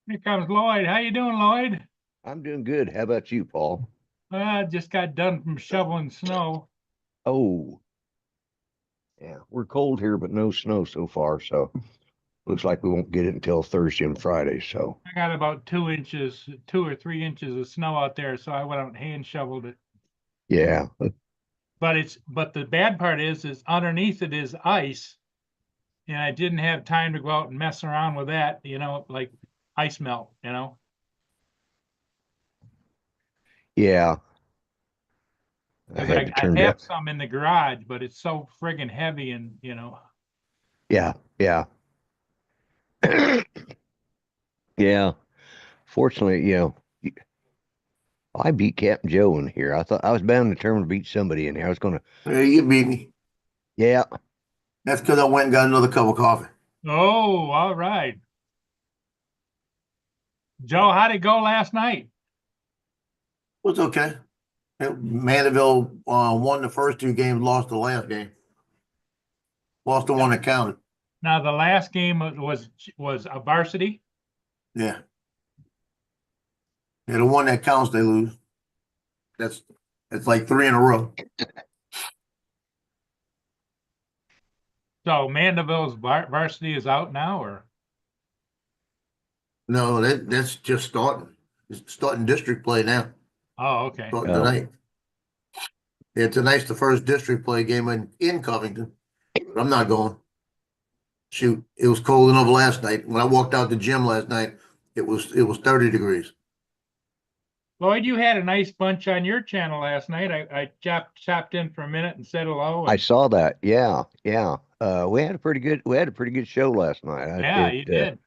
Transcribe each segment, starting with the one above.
Here comes Lloyd. How you doing, Lloyd? I'm doing good. How about you, Paul? I just got done from shoveling snow. Oh, yeah, we're cold here, but no snow so far. So looks like we won't get it until Thursday and Friday. So I got about 2 inches, 2 or 3 inches of snow out there, so I went out and hand shoveled it. yeah, But the bad part is underneath it is ice, and I didn't have time to go out and mess around with that, like ice melt. yeah, I Because had to I turn down. have some in the garage, but it's so friggin' heavy and. Yeah, yeah, yeah. Fortunately, I beat Captain Joe in here. I thought I was bound and determined to beat somebody in here. I was gonna, Yeah, you beat me. yeah, That's because I went and got another cup of coffee. Oh, all right. Joe, how'd it go last night? It was okay. Mandeville won the first two games, lost the last game. Lost the one that counted. Now the last game was a varsity. Yeah. Yeah, the one that counts, they lose. That's it's like three in a row. So Mandeville's varsity is out now, or No, that's just starting. It's starting district play now. oh, okay. Starting oh, tonight. Yeah, tonight's the first district play game in Covington. But I'm not going. Shoot, it was cold enough last night. When I walked out the gym last night, it was 30 degrees. Lloyd, you had a nice bunch on your channel last night. I chopped in for a minute and said hello. I And saw that. Yeah, yeah. We had a pretty good show last night. yeah, you did.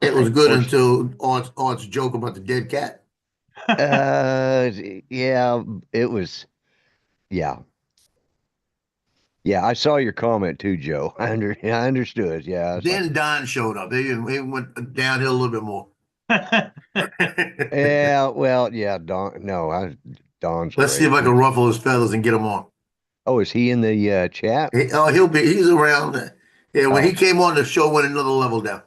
It was Of good course, until Art's joke about the dead cat. uh, yeah, it was. Yeah, yeah, I saw your comment too, Joe. I understood. Yeah, I was like, Then Don showed up. He went downhill a little bit more. yeah, well, yeah, Don. No, Don's Let's see if great. I can ruffle his feathers and get him on. Oh, is he in the chat? He's around. Yeah, when he Oh, came on, the show went another level down.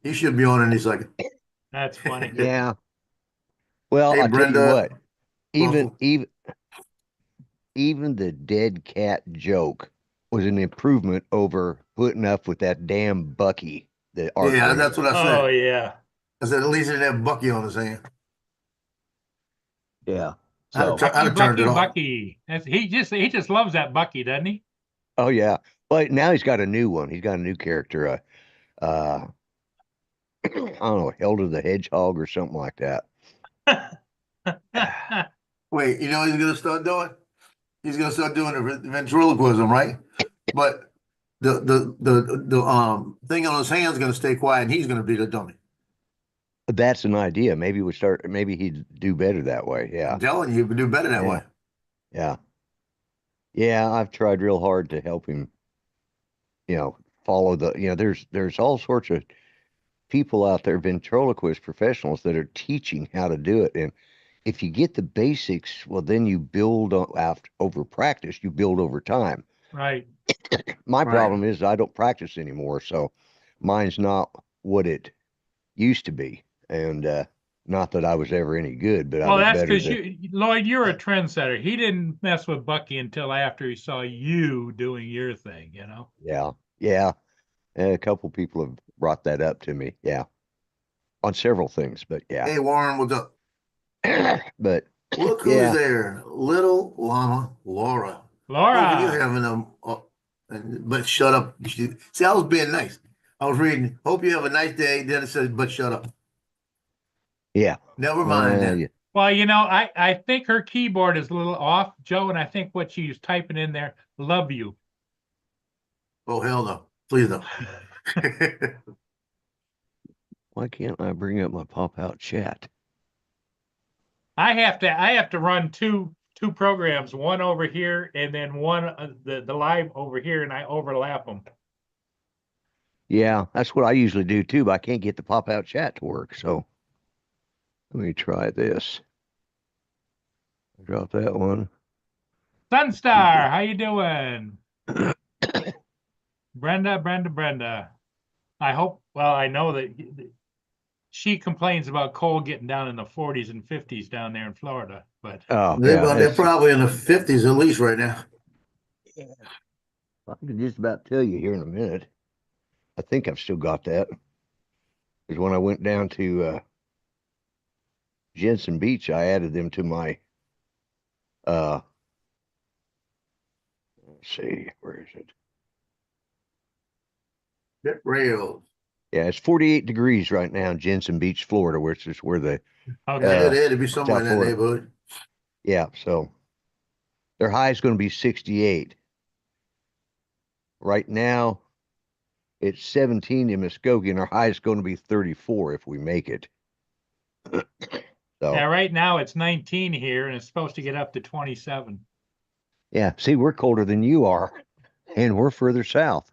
He should be on any second. That's funny. yeah. Well, Hey, I'll tell you Brenda what. Even Ruffle. even even the dead cat joke was an improvement over putting up with that damn Bucky that Art Yeah, brings that's up. what I Oh said. yeah. I said at least he didn't have Bucky on his hand. Yeah. I'd have, So, I'd Bucky, have turned it Bucky, off. Bucky. He just loves that Bucky, doesn't he? oh yeah. But now he's got a new one. He's got a new character. Uh, I don't know, Elder the Hedgehog or something like that. Wait, you know what he's gonna start doing? He's gonna start doing a ventriloquism, right? But the thing on his hand's gonna stay quiet, and he's gonna be the dummy. That's an idea. Maybe he'd do better that way. I'm Yeah. telling you, you can do better that Yeah. way. Yeah. Yeah. I've tried real hard to help him, follow there's all sorts of people out there, ventriloquist professionals that are teaching how to do it. And if you get the basics, well, then you build after over practice, you build over time. Right. My Right. problem is I don't practice anymore. So mine's not what it used to be. And, not that I was ever any good, but I Well, was that's better because than, Lloyd, you're a trendsetter. He didn't mess with Bucky until after he saw you doing your thing. yeah, yeah. And a couple people have brought that up to me. Yeah. On several things, but yeah. Hey, Warren, what's up? But Look who's yeah, there. Little Llama Laura. Hoping you're Laura. having a, but shut up. See, I was being nice. I was reading, hope you have a nice day. Then it says, but shut up. yeah. Never mind Uh, then. Well, I think her keyboard is a little off, Joe, and I think what she's typing in there, love you. Oh, hell no. Please no. Why can't I bring up my pop-out chat? I have to run two programs, one over here and then one the live over here, and I overlap them. Yeah, that's what I usually do too, but I can't get the pop-out chat to work. So let me try this. Drop that one. Sunstar, how you doing? Brenda. I hope, well, I know that she complains about cold getting down in the 40s and 50s down there in Florida, but Oh, They're yeah. probably in the 50s at least right now. I can just about tell you here in a minute. I think I've still got that. Because when I went down to Jensen Beach, I added them to my let's see, where is it? Pit rails. Yeah, it's 48 degrees right now in Jensen Beach, Florida, which is where the okay. Yeah, they had to be somewhere in South that Florida. neighborhood. Yeah, so their high is going to be 68. Right now, it's 17 in Muskogee, and our high is going to be 34 if we make it. So Yeah, right now it's 19 here, and it's supposed to get up to 27. yeah, see, we're colder than you are, and we're further south,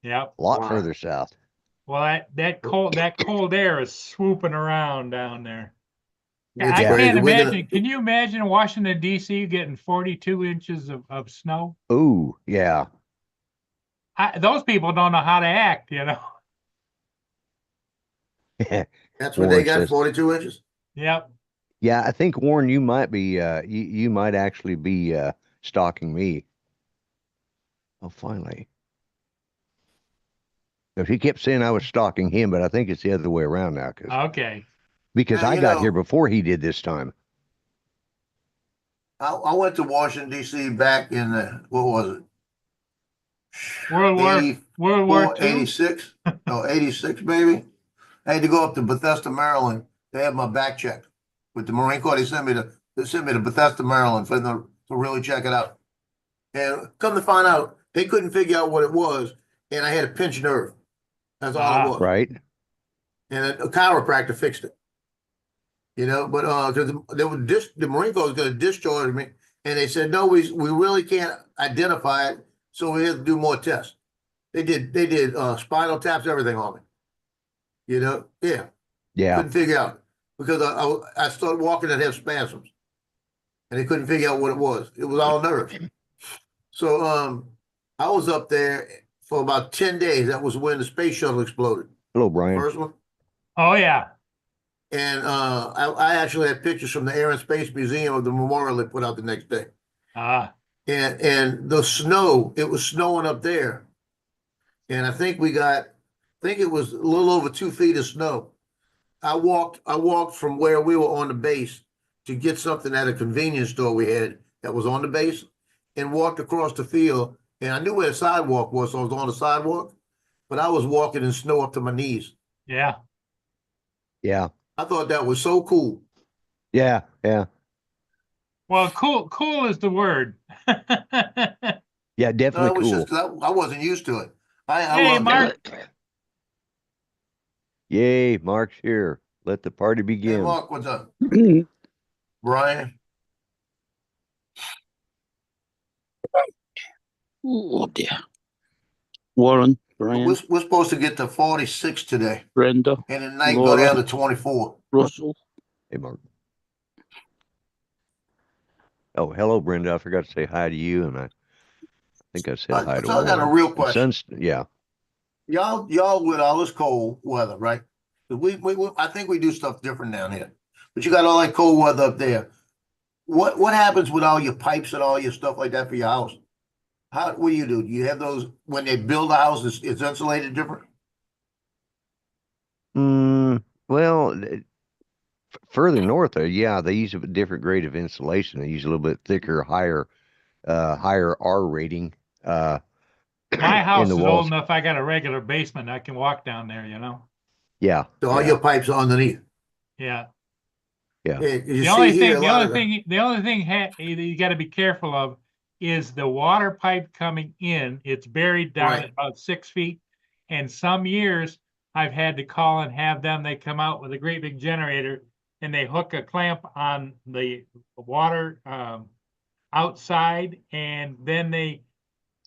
Yep. a lot Wow. further south. Well, that cold air is swooping around down there. It's I crazy. can't We're imagine. gonna- Can you imagine Washington, D.C. getting 42 inches of snow? Ooh, yeah. Those people don't know how to act, That's what they Warren got, says- 42 inches? Yep. Yeah, I think Warren, you might be you might actually be stalking me. Oh, finally. No, he kept saying I was stalking him, but I think it's the other way around now Okay. because Now, I you got know- here before he did this time. I went to Washington, D.C. back in what was it? World War 84, II. 86? No, 86, baby. I had to go up to Bethesda, Maryland. They had my back checked with the Marine Corps. They sent me to Bethesda, Maryland for them to really check it out. And come to find out, they couldn't figure out what it was, and I had a pinched nerve. That's all it was. Right? And a chiropractor fixed it. But because the Marine Corps was going to discharge me, and they said no, we really can't identify it, so we have to do more tests. They did spinal taps, everything on me. Yeah, Yeah. couldn't figure out because I started walking and have spasms, and they couldn't figure out what it was. It was all nerves. So I was up there for about 10 days. That was when the space shuttle exploded. Hello, Brian. First one. Oh yeah. And I actually had pictures from the Air and Space Museum of the memorial they put out the next day. And the snow, it was snowing up there. And I think it was a little over 2 feet of snow. I walked from where we were on the base to get something at a convenience store we had that was on the base and walked across the field. And I knew where the sidewalk was, so I was on the sidewalk, but I was walking in snow up to my knees. Yeah. Yeah. I thought that was so cool. Yeah. Yeah. Well, cool is the word. Yeah, No, definitely it was cool. just 'cause I wasn't used to it. I Hey, loved Mark. it. Yay, Mark's here. Let the party Hey, begin. Mark, what's up? Brian? Oh dear. Warren, Brian, We're supposed to get to 46 today, Brenda, and at night go Laura. down to 24. Russell. Hey, Mark. Oh, hello, Brenda. I forgot to say hi to you, and I think I said hi to So I got a Warren. real And question. yeah. Y'all with all this cold weather, right? 'Cause we I think we do stuff different down here, but you got all that cold weather up there. What happens with all your pipes and all your stuff like that for your house? What do? You have those when they build a house? It's insulated different. Well, further north, yeah, they use a different grade of insulation. They use a little bit thicker, higher R rating. My house the is walls. old enough. I got a regular basement. I can walk down there, Yeah. So all yeah. your pipes are underneath. Yeah. Yeah. You The only see here, thing, a the lot only of the- thing, the only thing you got to be careful of is the water pipe coming in. It's buried down Right. at about 6 feet. And some years I've had to call and have them, they come out with a great big generator and they hook a clamp on the water outside, and then they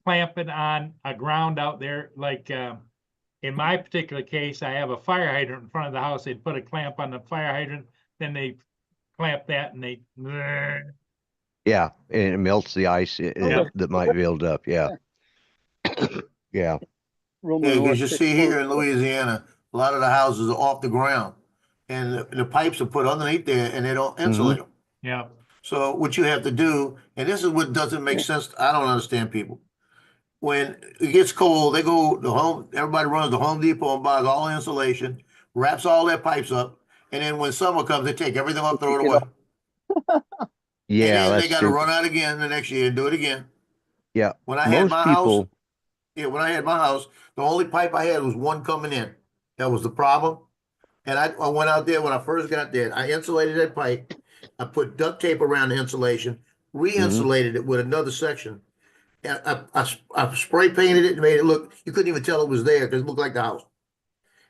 clamp it on a ground out there. Like in my particular case, I have a fire hydrant in front of the house. They'd put a clamp on the fire hydrant, then they clamp that and they Yeah, and it melts the ice Yeah. that might build up. Yeah. Yeah. Roman Yeah, because you electric see here in motor. Louisiana, a lot of the houses are off the ground, and the pipes are put underneath there, and they don't insulate them. yeah. So what you have to do, and this is what doesn't make sense. I don't understand people. When it gets cold, they go to home. Everybody runs to Home Depot and buys all the insulation, wraps all their pipes up, and then when summer comes, they take everything off, throw it away. And Yeah, then they that's got to true. run out again the next year and do it again. Yeah. When I had Most my house, people, when I had my house, the only pipe I had was one coming in. That was the problem. And I went out there when I first got there. I insulated that pipe. I put duct tape around the insulation, re-insulated it with another section. And I spray painted it and made it look, you couldn't even tell it was there because it looked like the house.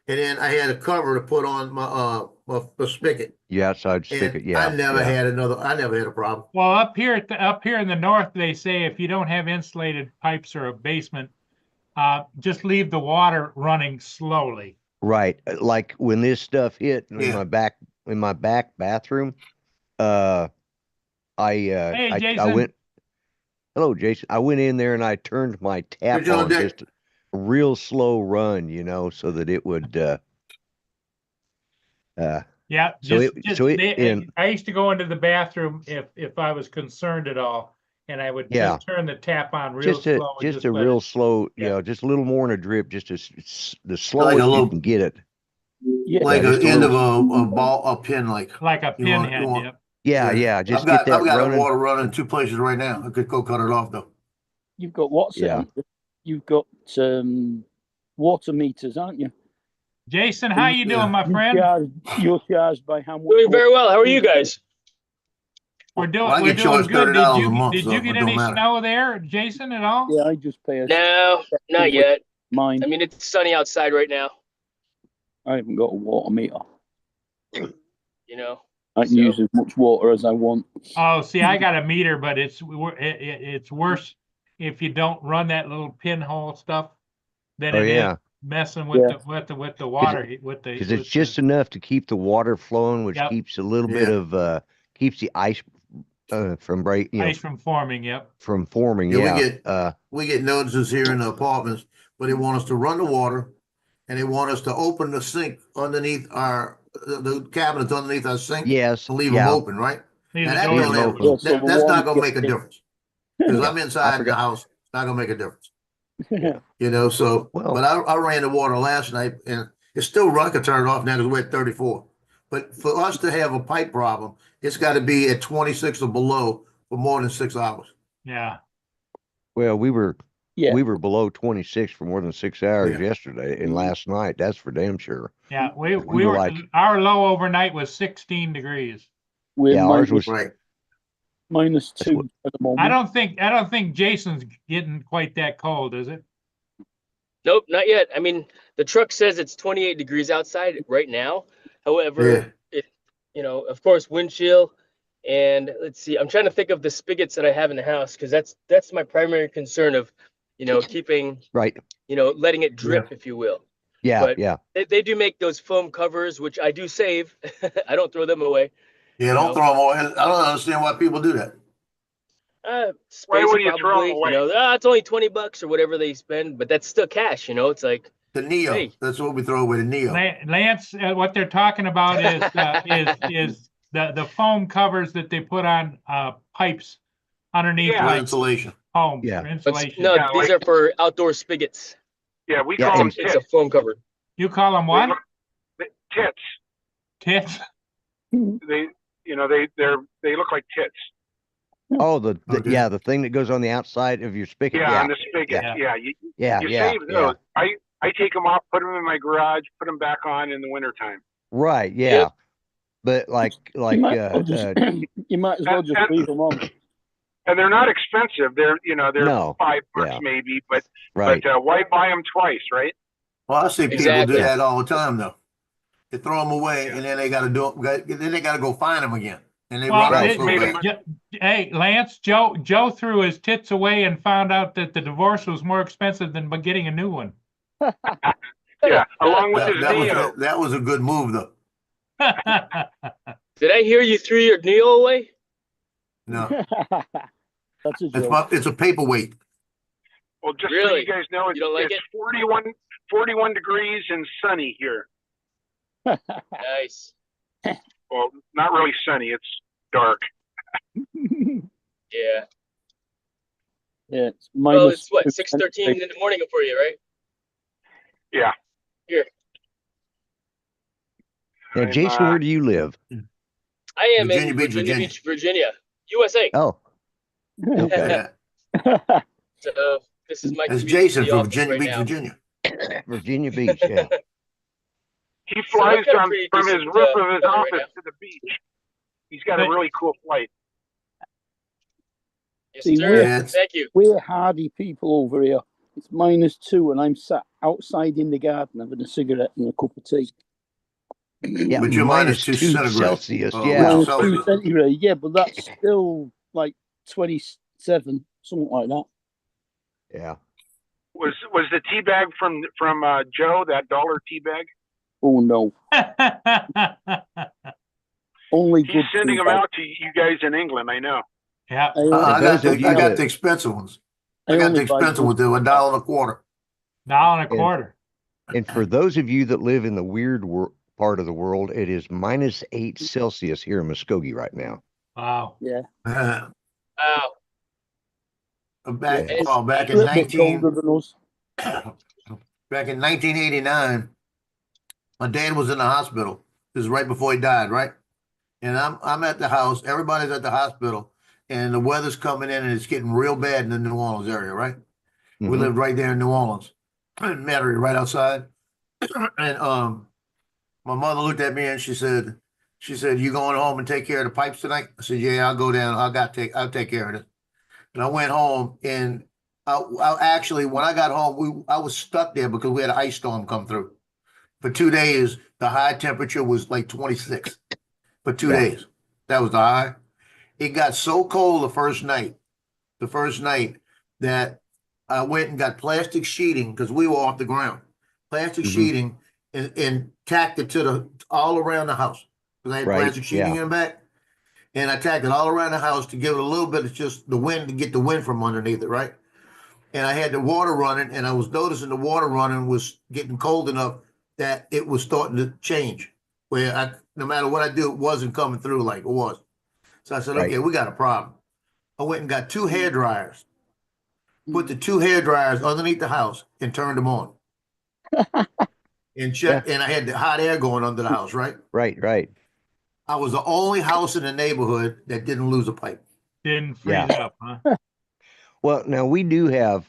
And then I had a cover to put on my spigot. you outside And spigot. Yeah. I never yeah. had a problem. Well, up here in the north, they say if you don't have insulated pipes or a basement, just leave the water running slowly. Right. Like when this stuff hit in Yeah. my back bathroom, I Jason. went, hello, Jason. I went in there and I turned my tap John on Dick. just a real slow run, so that it would, Yeah, So I used to go into the bathroom if I was concerned at all, and I would Yeah. just turn the tap on real just slow. and just a let real it- slow, yeah. just a little more than a drip, just the Like a slowest you little- can get it. Yeah. Like just the a end of little- a ball, a pin, like. like a You want- pinhead. you want- Yep. Yeah. Just I've get that got running. the water running in two places right now. I could go cut it off though. You've got what's it? Yeah. You've got water meters, aren't you? Jason, how you doing, my friend? You're charged by how much? Doing very well. How are you guys? We're doing Well, I we're get doing charged good. $30 a month, Did so you it get don't any matter. snow there, Jason, at all? Yeah, I just pay a No, not yet. mine. I mean, it's sunny outside right now, I haven't got a water meter. you know. I can So- use as much water as I want. Oh, see, I got a meter, but it's worse if you don't run that little pinhole stuff than Oh it is yeah, messing with Yeah. the water with the because it's with just enough to keep the water flowing, which Yep. keeps a little bit Yeah. of keeps the ice from break, the ice from forming. Yep. from forming. Yeah, we Yeah. We get notices here in the apartments, but they want us to run the water and they want us to open the sink underneath the cabinets underneath our sink Yes. and leave yeah. them open, right? Leave And the that doors don't have, open. Yeah, so the that's not water gonna make a gets in. difference. Because Yeah, I'm I inside the forgot. house, it's not gonna make a difference. Yeah. So, Well- but I ran the water last night and it's still run. I could turn it off now because we're at 34. But for us to have a pipe problem, it's got to be at 26 or below for more than 6 hours. Yeah. Well, we were Yeah. below 26 for more than 6 hours Yeah. yesterday and last night. That's for damn sure. Yeah. We We were were like- our low overnight was 16 degrees. We're Yeah, ours was. Right. minus That's 2 what- at the moment. I don't think Jason's getting quite that cold, is it? Nope, not yet. I mean, the truck says it's 28 degrees outside right now. However, of course, wind chill. And let's see, I'm trying to think of the spigots that I have in the house because that's my primary concern of, keeping, Right. letting it drip, if you will. Yeah. But- yeah. They do make those foam covers, which I do save. I don't throw them away. Yeah, don't throw them away. I don't understand why people do that. Space would you throw 'em probably, away? it's only $20 or whatever they spend, but that's still cash, It's like, The Neo. Hey. That's what we throw away, the Neo. Lance, what they're talking about is the foam covers that they put on pipes underneath Yeah. For like insulation. homes Yeah. for but insulation. no, Yeah, these like- are for outdoor spigots. Yeah, we Yeah, call them and- It's tits. a foam cover. You call them what? Tits. Tits? They, they look like tits. Oh, the Okay. the thing that goes on the outside of your spigot. Yeah, Yeah. on the spigot. Yeah. Yeah, Yeah. you Yeah. save Yeah. those. I take them off, put them in my garage, put them back on in the wintertime. Right. Yeah. But like You might, as well just, you might as well just leave them on. And they're not expensive. They're no, $5 yeah, maybe, but right. why buy them twice, right? Well, I see people Exactly. do that all the time though. They throw them away and then they got to then they got to go find them again. And they Well, run out Right, so yeah. fast. Hey, Lance, Joe threw his tits away and found out that the divorce was more expensive than getting a new one. Yeah, along with That, his that was Neo. that was a good move though. Did I hear you threw your Neo away? No, That's a joke. it's a paperweight. Well, just so Really? you guys know, You don't like it's 41 degrees and sunny here. Nice. Well, not really sunny. It's dark. Yeah. Yeah, it's Well, minus it's what, 2 6:13 in the morning for you, right? Yeah. Here. Now, I'm, Jason, where do you live? I am Virginia in Beach, Virginia Virginia. Beach, Virginia, USA. Oh, okay. Yeah. So this is my That's commute to Jason the from office Virginia right Beach, now. Virginia. Virginia Beach, yeah. He So I've flies got a from pretty his decent, roof of his weather right office now. to the beach. He's got a But- really cool flight. Yes, See, sir. Yeah, Thank you. We're hardy people over here. It's minus 2 and I'm sat outside in the garden having a cigarette and a cup of tea. Yeah, But you're minus -2 2 centigrade. Celsius, Oh, yeah. Minus Celsius. 2 centigrade, yeah, but that's still like 27, something like that. Yeah. Was the tea bag from Joe, that dollar tea bag? Oh no, only He's good sending them feedback. out to you guys in England. I know. Yeah. I only, I those of you got that- the expensive ones. I I got only the buy expensive ones. They were $1.25. $1.25. And for those of you that live in the weird part of the world, it is -8 Celsius here in Muskogee right now. Wow. Yeah, Wow. Back Yes. back a in little bit colder than us. back in 1989, my dad was in the hospital. This is right before he died, right? And I'm at the house. Everybody's at the hospital, and the weather's coming in, and it's getting real bad in the New Orleans area, right? We Mhm. lived right there in New Orleans, Metairie, right outside. And my mother looked at me and she said, "You going home and take care of the pipes tonight?" I said, "Yeah, I'll go down. I'll take care of it." And I went home, and I actually, when I got home, I was stuck there because we had an ice storm come through. For 2 days, the high temperature was like 26 for 2 Yeah. days. That was the high. It got so cold the first night that I went and got plastic sheeting because we were off the ground. Plastic Mhm. sheeting and tacked it to all around the house. Because I had Right, plastic sheeting yeah. in the back. And I tacked it all around the house to give it a little bit of just the wind, to get the wind from underneath it, right? And I had the water running, and I was noticing the water running was getting cold enough that it was starting to change. Where no matter what I do, it wasn't coming through like it was. So I said, Right. okay, we got a problem. I went and got 2 hair dryers, put the 2 hair dryers underneath the house and turned them on. And checked, and I had the hot air going under the house, right? Right. I was the only house in the neighborhood that didn't lose a pipe. Didn't freeze Yeah. up, huh? Well, now we do have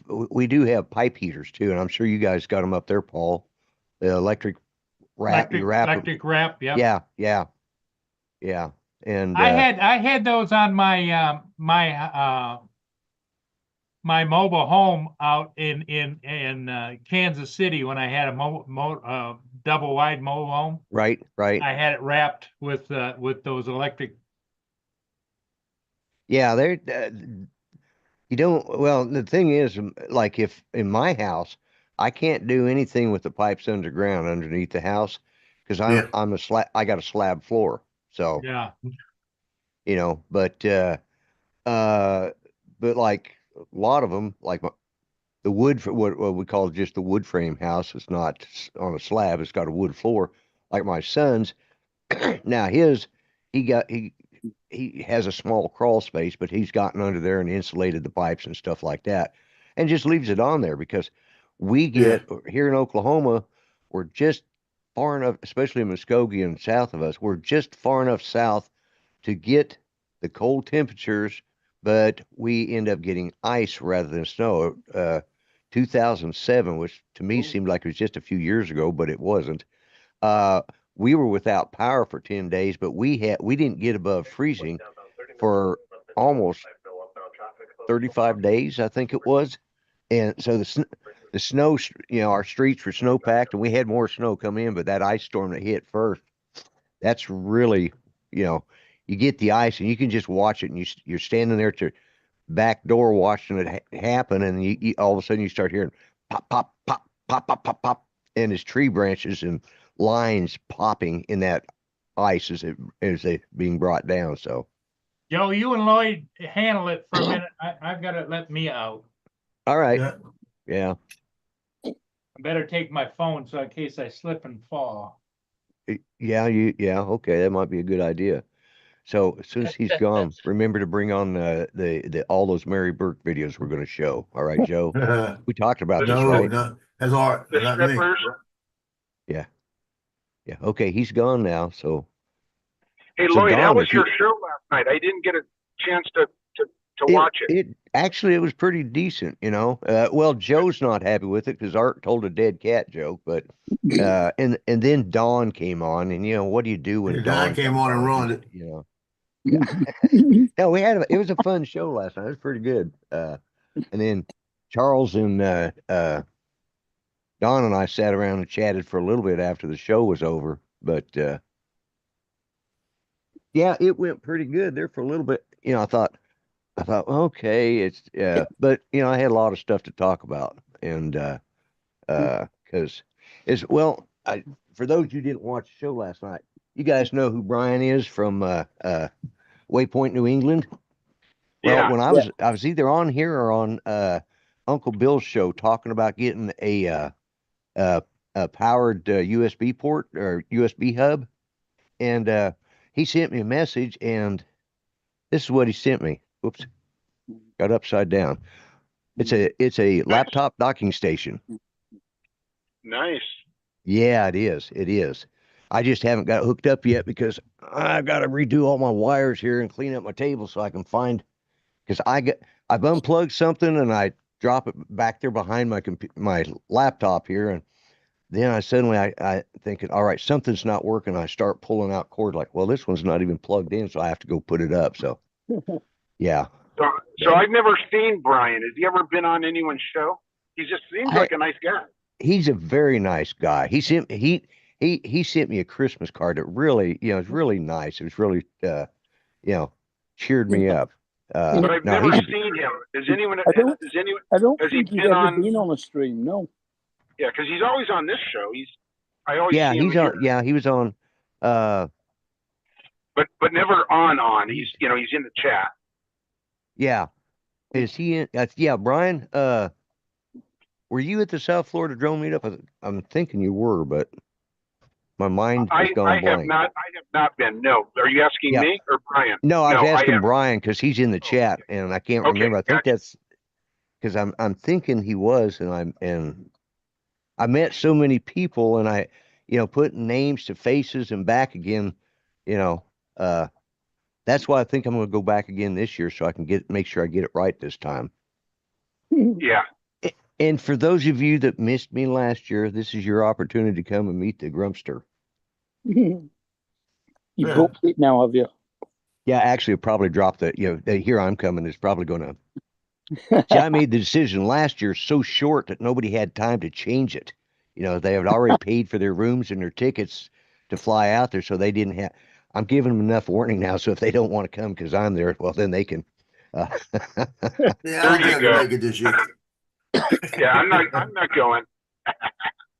pipe heaters too, and I'm sure you guys got them up there, Paul. The electric wrap, you wrap 'em. Electric wrap, yeah. Yeah. And I had those on my my mobile home out in Kansas City when I had a double wide mobile home. right. I had it wrapped with those electric. Yeah, they're you don't. Well, the thing is, like if in my house, I can't do anything with the pipes underground underneath the house because Yeah. I got a slab floor, so Yeah. but like a lot of them, like the wood for what we call just the wood frame house, it's not on a slab, it's got a wood floor. Like my son's, now he has a small crawl space, but he's gotten under there and insulated the pipes and stuff like that, and just leaves it on there because we get here in Oklahoma, we're just far enough, especially in Muskogee and south of us, we're just far enough south to get the cold temperatures, but we end up getting ice rather than snow. 2007, which to me seemed like it was just a few years ago, but it wasn't. we were without power for 10 days, but we didn't get above freezing for almost 35 days, I think it was. And so the snow, our streets were snow packed, and we had more snow come in, but that ice storm that hit first, that's really, you get the ice and you can just watch it, and you're standing there at your back door watching it happen, and you all of a sudden you start hearing pop, pop, pop, pop, pop, pop, pop, and it's tree branches and lines popping in that ice as they being brought down. So, Joe, you and Lloyd handle it for a minute. I've got to let me out. all right, Yeah. yeah. I better take my phone so in case I slip and fall. Yeah, okay, that might be a good idea. So as soon as he's gone, remember to bring on the all those Mary Burke videos we're going to show. All right, Joe. We talked about this, No, right? no, that's all right. The Not me. strippers. Yeah. Okay, he's gone now. So Hey, So, Lloyd, how Don, was if your you- show last night? I didn't get a chance to watch it. it actually, it was pretty decent. Well, Joe's not happy with it because Art told a dead cat joke, but and then Dawn came on, and what do you do when Yeah, Don Dawn came comes on and ruined it. No, it was a fun show last night. It was pretty good. And then Charles and Don and I sat around and chatted for a little bit after the show was over. But yeah, it went pretty good there for a little bit. I thought, okay, it's but I had a lot of stuff to talk about, and because for those who didn't watch the show last night, you guys know who Brian is from Waypoint, New England. Well, Yeah. when I was either on here or on Uncle Bill's show talking about getting a powered USB port or USB hub, and he sent me a message, and this is what he sent me. Whoops, got upside down. It's a laptop docking station. Nice. Yeah, it is. It is. I just haven't got it hooked up yet because I've got to redo all my wires here and clean up my table so I can find, because I've unplugged something and I drop it back there behind my laptop here, and then I suddenly I thinking, all right, something's not working. I start pulling out cord like, well, this one's not even plugged in, so I have to go put it up. So yeah. So I've never seen Brian. Has he ever been on anyone's show? He just seems like a nice guy. He's a very nice guy. He sent me a Christmas card that really, it was really nice. It was really, cheered me up. But I've no, never he's seen him. Has anyone? I don't Has he think he's been ever on- been on a stream. No. Yeah, because he's always on this show. I always yeah, see him he's here, on. Yeah, he was on. but never on. He's he's in the chat. Yeah, is he in? Yeah, Brian. Were you at the South Florida drone meetup? I'm thinking you were, but my mind has gone I have blank. not. I have not been. No. Are you asking Yeah. me or Brian? No, I was asking haven't. Brian because he's in the chat, and I can't Okay, remember. I think gotcha. that's because I'm thinking he was, and I met so many people, and I, putting names to faces and back again, that's why I think I'm going to go back again this year so I can make sure I get it right this time. Yeah. And for those of you that missed me last year, this is your opportunity to come and meet the Grumpster. You Yeah. booked it now, have you? Yeah, actually, I'll probably drop the Here I'm Coming is probably going to. See, I made the decision last year so short that nobody had time to change it. They had already paid for their rooms and their tickets to fly out there, so they didn't have. I'm giving them enough warning now, so if they don't want to come because I'm there, well, then they can. Yeah, I There you can't go. make it this year. Yeah. I'm not going.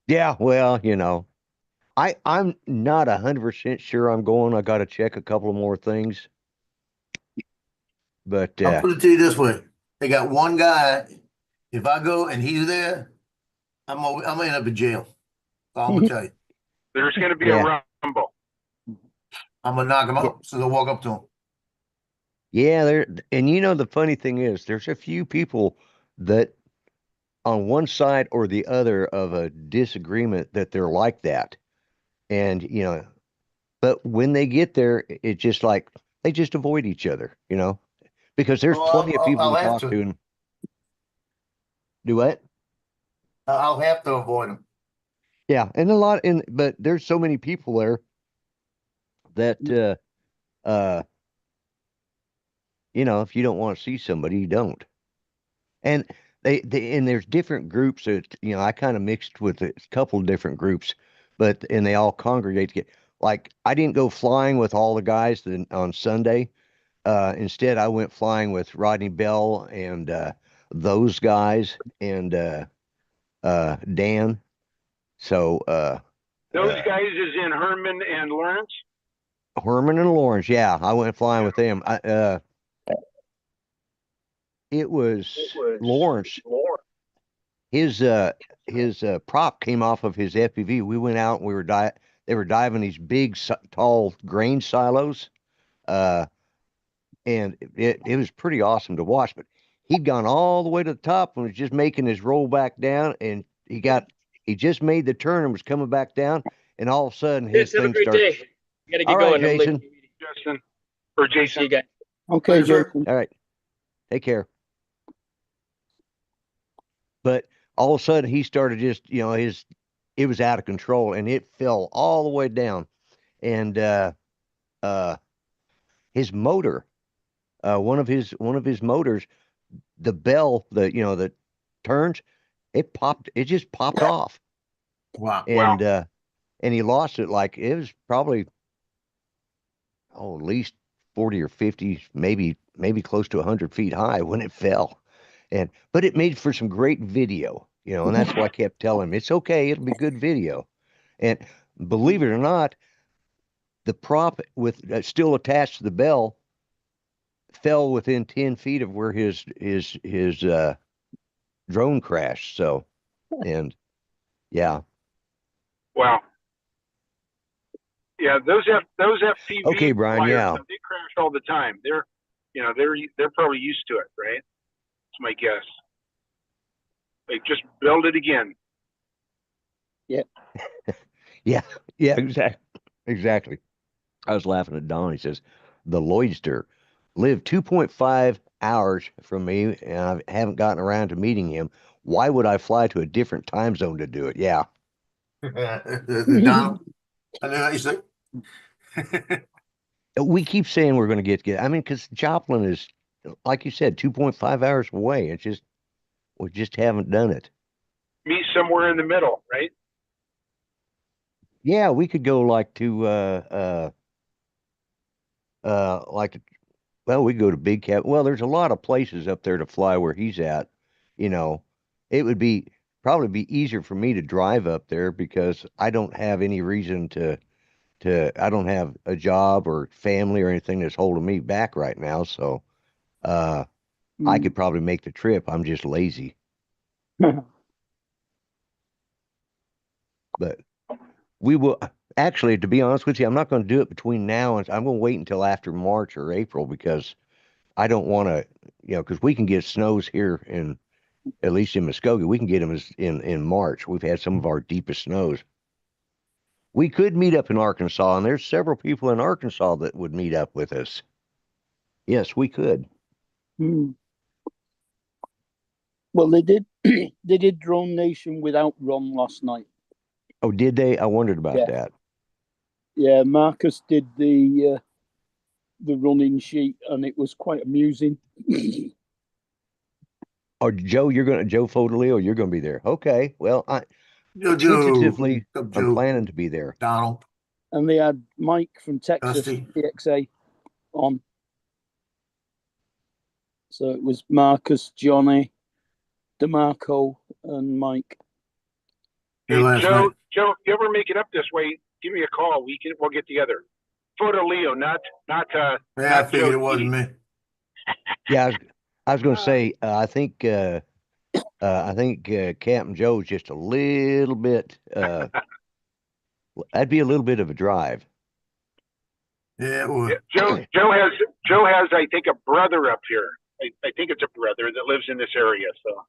Yeah, well, I'm not 100% sure I'm going. I got to check a couple of more things, but I'll put it to you this way: they got one guy. If I go and he's there, I'm gonna end up in jail. That's all I'm gonna tell you. There's going to be Yeah. a rumble. I'm gonna knock him out. So they'll walk up to him. yeah, and the funny thing is, there's a few people that on one side or the other of a disagreement that they're like that, and but when they get there, it's just like they just avoid each other, because there's Well, plenty of people I'll to have talk to. to. And do what? I'll have to avoid him. Yeah, but there's so many people there that if you don't want to see somebody, you don't. And and there's different groups that I kind of mixed with a couple of different groups, and they all congregate together. Like I didn't go flying with all the guys on Sunday. Instead, I went flying with Rodney Bell and those guys and Dan. So Those guys is in Herman and Lawrence. Herman and Lawrence, yeah, I went flying with them. It was Lawrence. His prop came off of his FPV. We went out and they were diving these big tall grain silos. And it was pretty awesome to watch, but he'd gone all the way to the top and was just making his roll back down, and he just made the turn and was coming back down, and all of a sudden his Yes, have a thing great started. day. I gotta get All right, going. I'm late. Jason. Justin or See Jason. you guys. Okay, Later, sir. Jason. All right, take care. But all of a sudden he started just, it was out of control and it fell all the way down. And his motor, one of his motors, the bell, that turns, it just popped off. Wow. And he lost it. Like it was probably at least 40 or 50, maybe close to 100 feet high when it fell. But it made for some great video, and that's why I kept telling him, it's okay, it'll be good video. And believe it or not, the prop with still attached to the bell fell within 10 feet of where his drone crashed. So, and yeah. Wow. Yeah, those FPV Okay, Brian, flyers, yeah. they crash all the time. They're probably used to it, right? That's my guess. Like just build it again. Yeah, exactly. I was laughing at Don. He says, the Lloydster lived 2.5 hours from me, and I haven't gotten around to meeting him. Why would I fly to a different time zone to do it? Yeah. Donald, I know how you say. We keep saying we're going to get, I mean, because Joplin is, like you said, 2.5 hours away. It's just, we just haven't done it. Meet somewhere in the middle, right? Yeah, we could go like to, we go to Big Cat. Well, there's a lot of places up there to fly where he's at. It would probably be easier for me to drive up there because I don't have any reason I don't have a job or family or anything that's holding me back right now. So, I could probably make the trip. I'm just lazy. But we will actually, to be honest with you, I'm not going to do it between now and I'm going to wait until after March or April because I don't want to, because we can get snows here at least in Muskogee, we can get them in March. We've had some of our deepest snows. We could meet up in Arkansas, and there's several people in Arkansas that would meet up with us. Yes, we could. Well, they did. They did Drone Nation without Ron last night. Oh, did they? I wondered about that. Yeah, Marcus did the running sheet, and it was quite amusing. Oh, Joe Fodolio, you're going to be there. Okay. Well, tentatively, I'm planning to be there. Donald. And they had Mike from Texas, Dusty. PXA, on. So it was Marcus, Johnny, DeMarco, and Mike. Hey, Joe, if you ever make it up this way, give me a call. We'll get together. Fodolio, not. Yeah, I figured it wasn't me. Yeah, I was going to say, I think Captain Joe's just a little bit. That'd be a little bit of a drive. Yeah, it would. Joe has, I think, a brother up here. I think it's a brother that lives in this area. So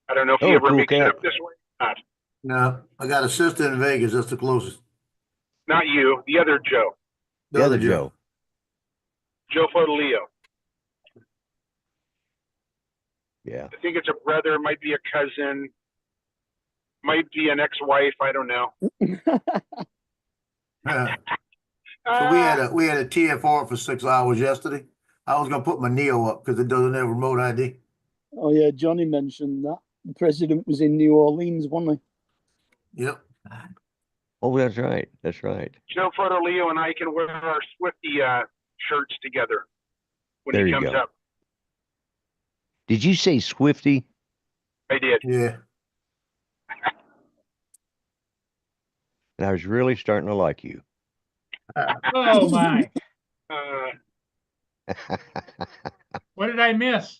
I don't know if he ever makes it up this way or not. No, I got a sister in Vegas. That's the closest. Not you, the other Joe. The other Joe. Joe Fodolio. Yeah. I think it's a brother, might be a cousin. Might be an ex-wife. I don't know. So we had a TFR for 6 hours yesterday. I was gonna put my Neo up because it doesn't have remote ID. Oh yeah, Johnny mentioned that. The president was in New Orleans, wasn't Yep. Oh, that's right. That's right. Joe Fodolio and I can wear our Swifty shirts together when There he you comes go. up. Did you say Swifty? I did. Yeah. And I was really starting to like you. Oh my, Uh, what did I miss?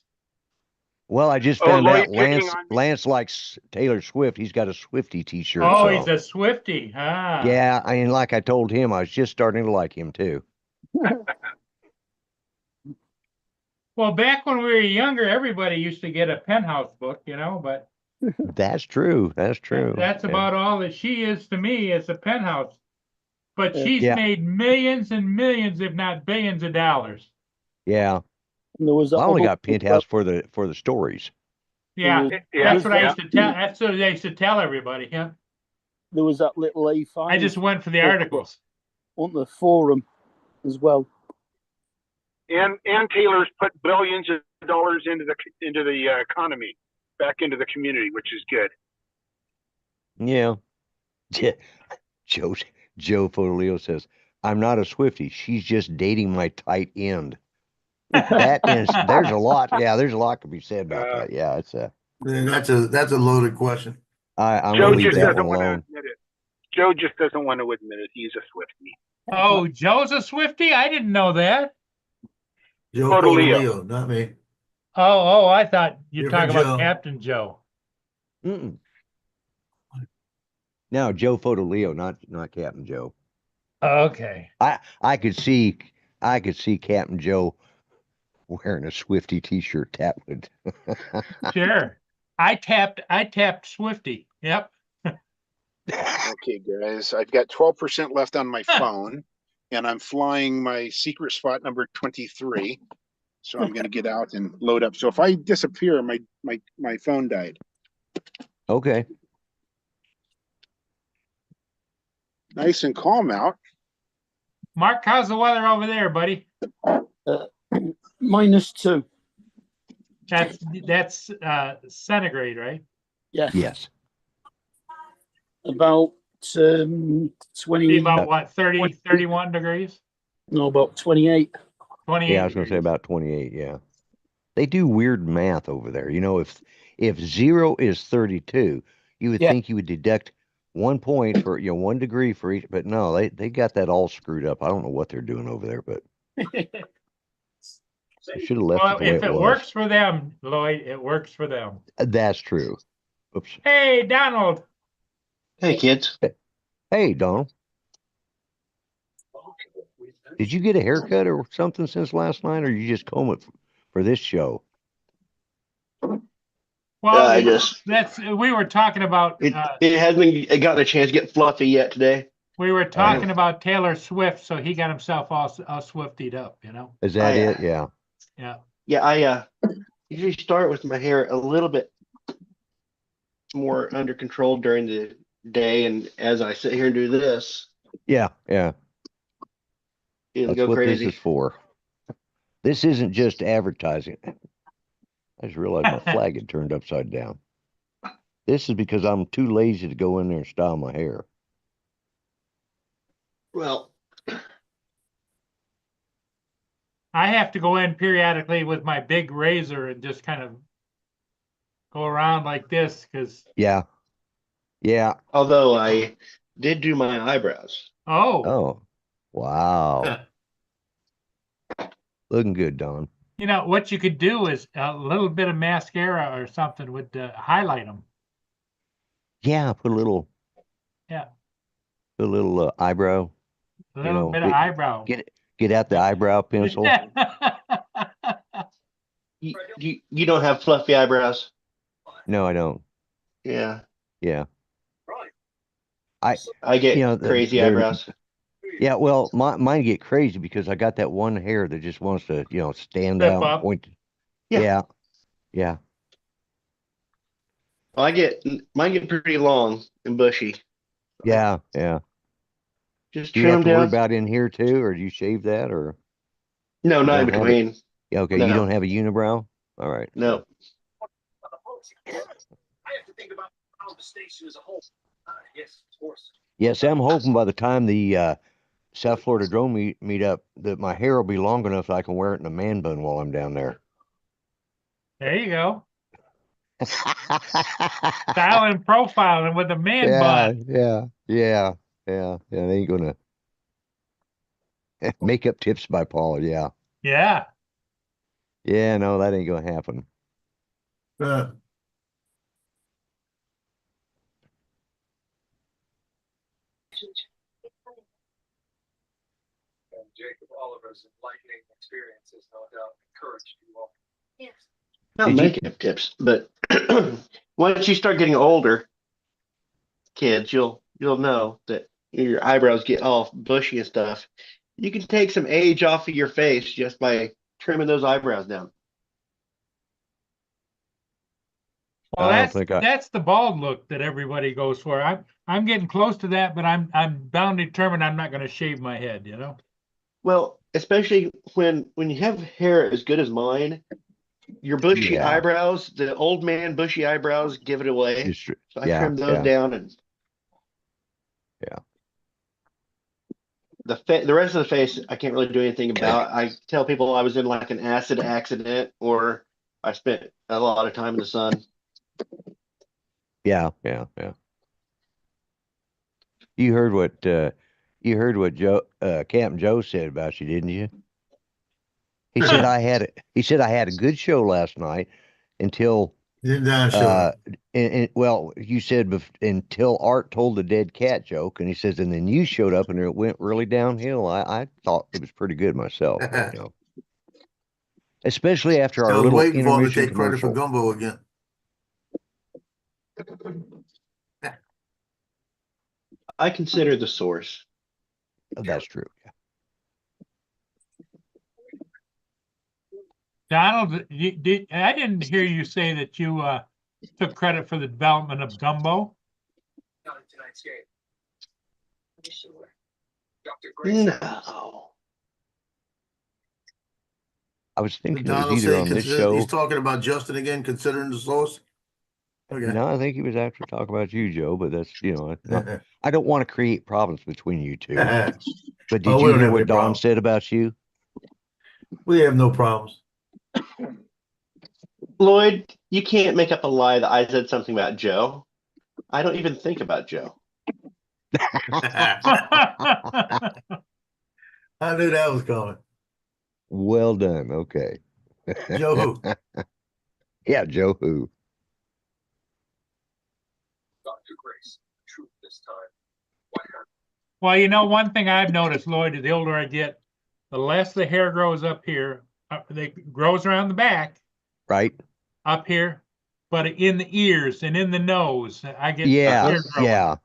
Well, I just Oh, found Lloyd out picking on me. Lance likes Taylor Swift. He's got a Swifty t-shirt. Oh, so. he's a Swifty. Ah. Yeah, I mean, like I told him, I was just starting to like him too. Well, back when we were younger, everybody used to get a Penthouse book, you know, but That's true. That's true. that's Yeah. about all that she is to me as a Penthouse. But Yeah. she's Yeah. made millions and millions, if not billions of dollars. Yeah. And there was that I only other got Penthouse for the stories. Yeah, There yeah, that's what I yeah. used to tell. That's what I used to tell everybody. Yeah, There was that little A5. I just went for the book articles. on the forum as well. And Taylor's put billions of dollars into the economy, back into the community, which is good. Yeah. Joe Fodolio says, I'm not a Swifty. She's just dating my tight end. That is, there's a lot. Yeah, there's a lot to be said about that. Yeah, it's That's a loaded question. I'm Joe gonna leave just that doesn't one want to alone. admit it. Joe just doesn't want to admit it. He's a Swiftie. Oh, Joe's a Swifty? I didn't know that. Joe Fodolio. Fodolio, not me. Oh, I thought you're Different talking about Joe. Captain Joe. Mm-mm. No, Joe Fodolio, not Captain Joe. Okay. I could see Captain Joe wearing a Swifty t-shirt. That would. Sure. I tapped Swifty. Yep. Okay, guys, I've got 12% left on my phone, and I'm flying my secret spot number 23. So I'm going to get out and load up. So if I disappear, my phone died. Okay. Nice and calm out. Mark, how's the weather over there, buddy? -2. That's centigrade, right? Yeah. Yes. About Be 20. about what, 30, 31 degrees? No, about 28. 28. Yeah, I was gonna say about 28. Yeah. They do weird math over there. You know, if 0 is 32, you would Yeah. think you would deduct 1 point for 1 degree for each, but no, they got that all screwed up. I don't know what they're doing over there, but they should have left Well, it the way if it it was. works for them, Lloyd, it works for them. That's true. Oops. Hey, Donald. Hey, kids. Hey, Donald. Did you get a haircut or something since last night, or you just comb it for this show? Well, I just we were talking about it hasn't gotten a chance to get fluffy yet today. we were talking about Taylor Swift, so he got himself all Swiftied up, you know. Is that I, it? Yeah. Yeah. Yeah, I usually start with my hair a little bit more under control during the day, and as I sit here and do this, Yeah. Yeah. it'll That's go what crazy. this is for. This isn't just advertising. I just realized my flag had turned upside down. This is because I'm too lazy to go in there and style my hair. Well, I have to go in periodically with my big razor and just kind of go around like this because Yeah. Yeah. although I did do my eyebrows. Oh. Wow. Looking good, Don. you know what you could do is a little bit of mascara or something would highlight them. Yeah, put a little. Yeah. Put a little eyebrow. A little know, bit of it- eyebrow. Get out the eyebrow pencil. You don't have fluffy eyebrows? No, I don't. Yeah, Yeah. I get You know, crazy they're- eyebrows. Yeah, well, mine get crazy because I got that one hair that just wants to, stand Step out, up. point. Yeah. Yeah. Yeah. Mine get pretty long and bushy. Yeah, yeah. Just Do you trim have them to worry down. about in here too, or do you shave that, or No, you not in don't have it? between. Yeah, okay. You No, don't have a unibrow? All right. no. Yes, I'm hoping by the time the South Florida drone meet up that my hair will be long enough that I can wear it in a man bun while I'm down there. There you go. Styling, profiling with a man Yeah, bun. yeah, yeah, yeah, yeah. They ain't gonna makeup tips by Paul. Yeah, Yeah. yeah. No, that ain't gonna happen. Uh, Not Did you? makeup tips, but once you start getting older, kids, you'll know that your eyebrows get all bushy and stuff. You can take some age off of your face just by trimming those eyebrows down. Well, I don't think I. that's the bald look that everybody goes for. I'm getting close to that, but I'm bound determined I'm not going to shave my head. You know. Well, especially when you have hair as good as mine, your bushy Yeah, eyebrows, the old man bushy eyebrows give it away. it's true. So I Yeah, trim those yeah, down and yeah. the rest of the face I can't really do anything about. I tell people I was in like an acid accident or I spent a lot of time in the sun. Yeah, yeah, yeah. You heard what Captain Joe said about you, didn't you? He said I had a good show last night until Not uh sure. and well, you said until Art told the dead cat joke, and he says, and then you showed up and it went really downhill. I thought it was pretty good myself, but I you know, especially after our was little waiting for him to intermission take credit for commercial. gumbo again. I consider the source. That's true. Donald, I didn't hear you say that you took credit for the development of gumbo. No. I was thinking it was Donald either saying on this he's show. talking about Justin again, considering the source. Okay. No, I think he was actually talking about you, Joe, but that's, you know, I don't want to create problems between you two. But Oh, did we you don't hear have any what Don problems. said about you? We have no problems. Lloyd, you can't make up a lie that I said something about Joe. I don't even think about Joe. I knew that was coming. Well done. Okay. Joe who? Yeah, Joe who? Well, you know, one thing I've noticed, Lloyd, the older I get, the less the hair grows up here. It grows around the back, Right? up here, but in the ears and in the nose, I get Yeah, hair growing. yeah.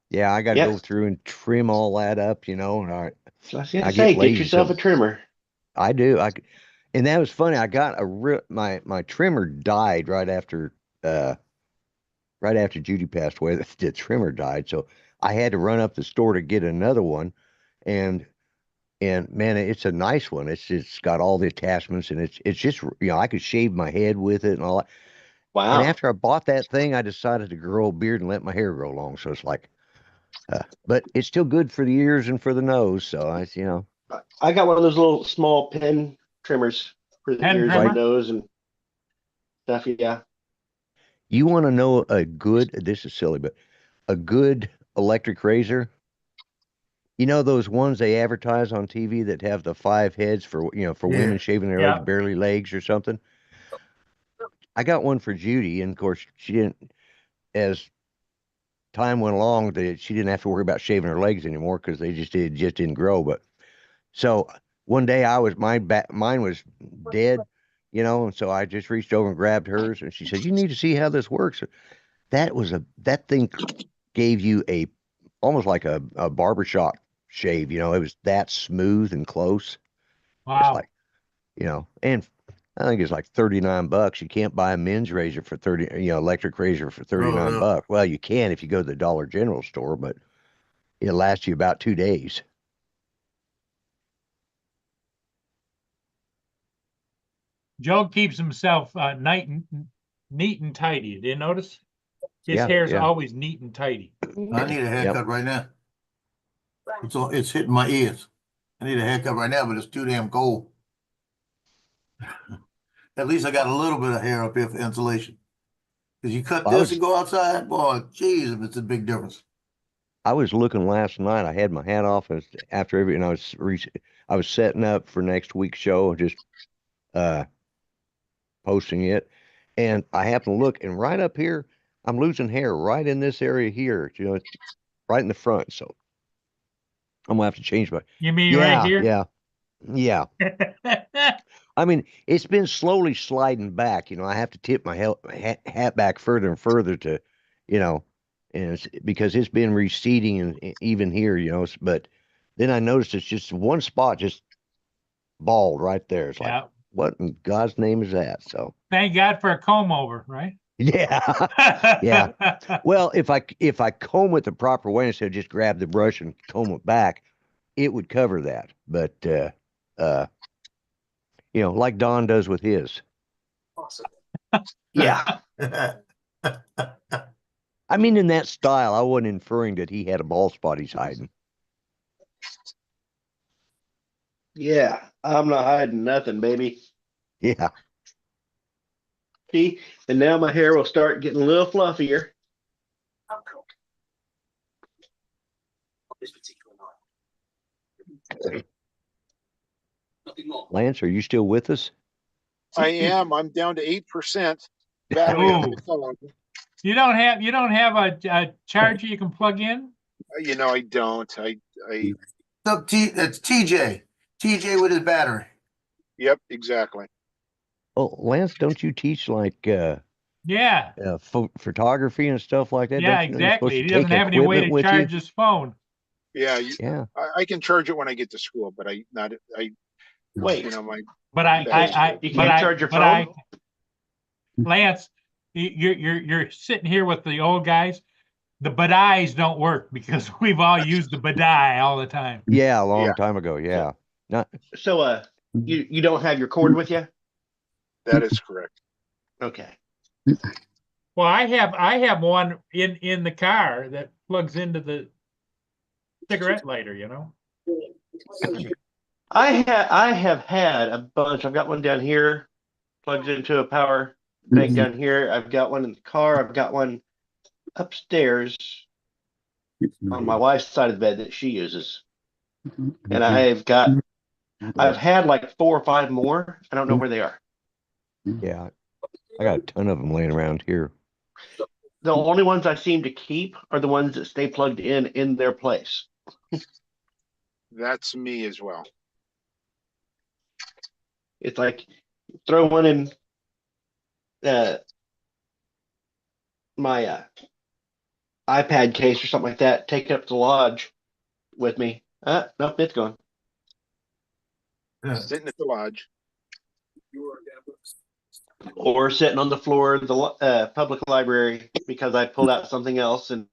Yeah, I got to Yep. go through and trim all that up, you know. And So I was gonna I say, get get lazy. yourself So a trimmer. I do. And that was funny. I got my trimmer died right after Judy passed away. The trimmer died, so I had to run up the store to get another one. And man, it's a nice one. It's got all the attachments, and it's just, you know, I could shave my head with it and all that. And Wow. after I bought that thing, I decided to grow a beard and let my hair grow long. So it's like, but it's still good for the ears and for the nose. So you know, I got one of those little small pen trimmers for the Pen ears trimmer? and nose and stuff. Yeah. you want to know this is silly, but a good electric razor. You know those ones they advertise on TV that have the 5 heads for, you know, for Yeah. women shaving their Yeah. legs, barely legs or something. I got one for Judy, and of course she didn't. As time went along, that she didn't have to worry about shaving her legs anymore because they just didn't grow. But so one day mine was dead, you know, and so I just reached over and grabbed hers, and she said, "You need to see how this works." That thing gave you almost like a barbershop shave, you know. It was that smooth and close. It's Wow. like, you know, and I think it's like $39. You can't buy a men's razor for 30, electric razor for 39 no. bucks. Well, you can if you go to the Dollar General store, but it lasts you about 2 days. Joe keeps himself neat and tidy. Did you notice? His Yeah, hair's yeah. always neat and tidy. I need a haircut right now. It's hitting my ears. I need a haircut right now, but it's too damn cold. At least I got a little bit of hair up here for insulation. Because you cut Well, this and go outside, boy, geez, it's a big difference. I was looking last night. I had my hat off after everything. I was setting up for next week's show, just posting it, and I happened to look, and right up here, I'm losing hair right in this area here, right in the front. So I'm gonna have to change my. You mean right here? Yeah. I mean, it's been slowly sliding back. I have to tip my hat back further and further to, and it's because it's been receding and even here, but then I noticed it's just one spot just bald right there. It's like, what in God's name is that? So thank God for a comb over, right? Yeah. Yeah. Well, if I comb it the proper way instead of just grab the brush and comb it back, it would cover that. But like Don does with his. Awesome. Yeah. I mean, in that style, I wasn't inferring that he had a bald spot he's hiding. Yeah, I'm not hiding nothing, baby. Yeah. See, and now my hair will start getting a little fluffier. Lance, are you still with us? I am. I'm down to 8% battery on my phone. You don't have a charger you can plug in? I don't. It's TJ. TJ with his battery. Yep, exactly. Oh, Lance, don't you teach like yeah, photography and stuff like that? Yeah, exactly. He doesn't have any way to charge his phone. Yeah, yeah. I can charge it when I get to school, but I wait. You can't charge your phone. Lance, you're sitting here with the old guys. The bidets don't work because we've all used the bidet all the time. Yeah, a long time ago. Yeah. So you don't have your cord with you? That is correct. Okay. Well, I have one in the car that plugs into the cigarette lighter, I have had a bunch. I've got one down here, plugs into a power bank down here. I've got one in the car. I've got one upstairs on my wife's side of the bed that she uses. And I've had like 4 or 5 more. I don't know where they are. Yeah. I got a ton of them laying around here. The only ones I seem to keep are the ones that stay plugged in their place. That's me as well. It's like throw one in my iPad case or something like that, take it up to the lodge with me. Nope, it's gone. Sitting at the lodge. Or sitting on the floor of the public library because I pulled out something else and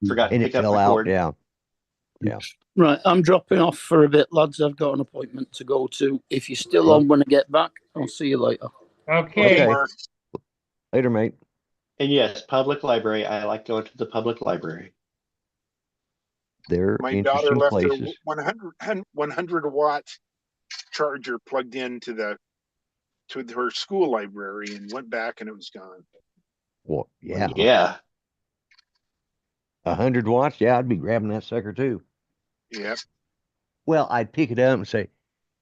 forgot to pick up my cord. Yeah. Yeah. Right, I'm dropping off for a bit, lads. I've got an appointment to go to. If you're still on when I get back, I'll see you later. Okay. Later, mate. And yes, public library. I like going to the public library. They're My daughter left places. her 100 watt charger plugged into her school library and went back and it was gone. Well, yeah. Yeah. 100 watts. Yeah, I'd be grabbing that sucker too. Yeah. Well, I'd pick it up and say,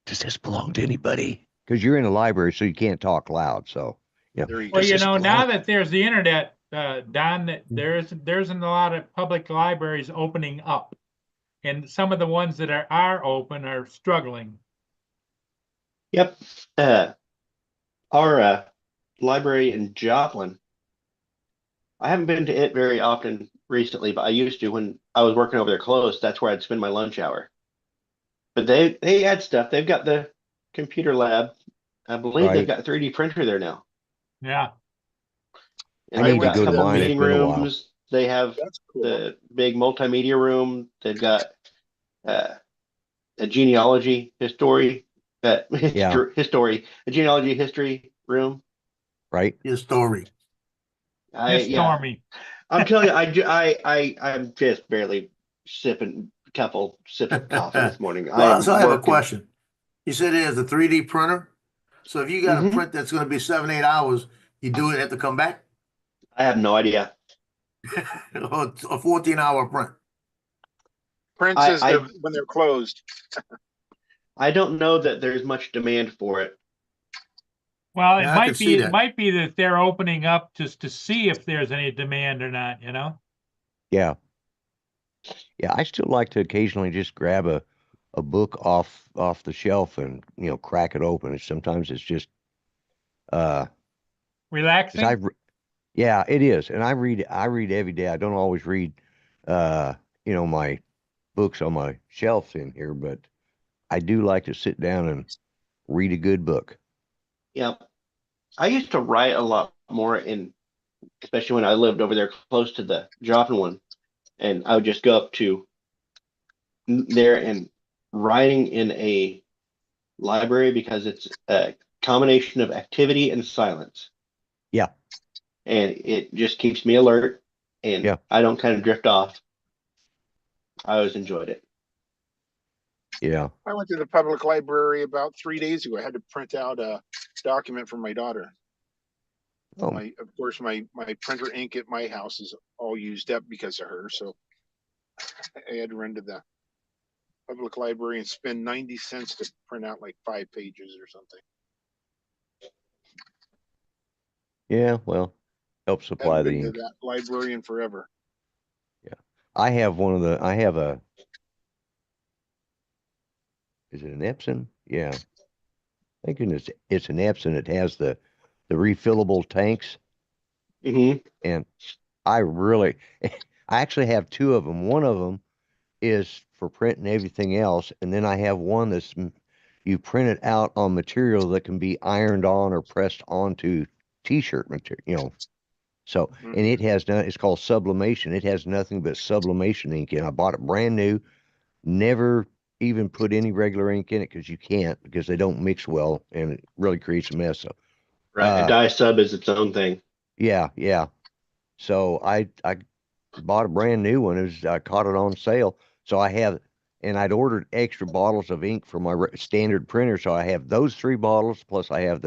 "Does this belong to anybody?" Because you're in a library, so you can't talk loud. So, yeah. Well, now that there's the internet, Don, that there's a lot of public libraries opening up, and some of the ones that are open are struggling. Yep. Our library in Joplin. I haven't been to it very often recently, but I used to when I was working over there close. That's where I'd spend my lunch hour. But they add stuff. They've got the computer lab I believe they've Right. got 3D printer there now. Yeah. And I they've need to got a go to couple mine. It's meeting been a while. rooms. They have That's cool. the big multimedia room. They've got a genealogy history, a genealogy history room. Right. His story. Miss Stormy. I'm telling you, I'm just barely sipping a couple sips of coffee this morning. So I have a working. question. You said it is a 3D printer. So if you got a Mhm. print that's going to be 7-8 hours, you do it have to come back? I have no idea. Or a 14-hour print. Print I- says I- when they're closed. I don't know that there's much demand for it. Well, Yeah, I can see it that. might be that they're opening up just to see if there's any demand or not, you know? Yeah. Yeah. I still like to occasionally just grab a book off the shelf and, crack it open. And sometimes it's just, 'cause Relaxing? yeah, it is. And I read every day. I don't always read, my books on my shelves in here, but I do like to sit down and read a good book. Yeah. I used to write a lot more especially when I lived over there close to the Joplin one. And I would just go up to there and writing in a library because it's a combination of activity and silence. Yeah. And it just keeps me alert and Yeah. I don't kind of drift off. I always enjoyed it. Yeah. I went to the public library about 3 days ago. I had to print out a document for my daughter. Oh, Of course, my printer ink at my house is all used up because of her. So I had to run to the public library and spend 90 cents to print out like 5 pages or something. yeah. Well, help supply Haven't the been to ink. that library in forever. I have is it an Epson? Yeah. I think it's an Epson. It has the refillable tanks. Mm-hmm. And I actually have two of them. One of them is for printing everything else. And then I have one you print it out on material that can be ironed on or pressed onto t-shirt material, So, and it has it's called sublimation. It has nothing but sublimation ink in. I bought it brand new, never even put any regular ink in it because you can't, because they don't mix well and it really creates a mess. So, Right. A dye sub is its own thing. yeah. So I bought a brand new one. I caught it on sale. So and I'd ordered extra bottles of ink for my standard printer. So I have those 3 bottles, plus I have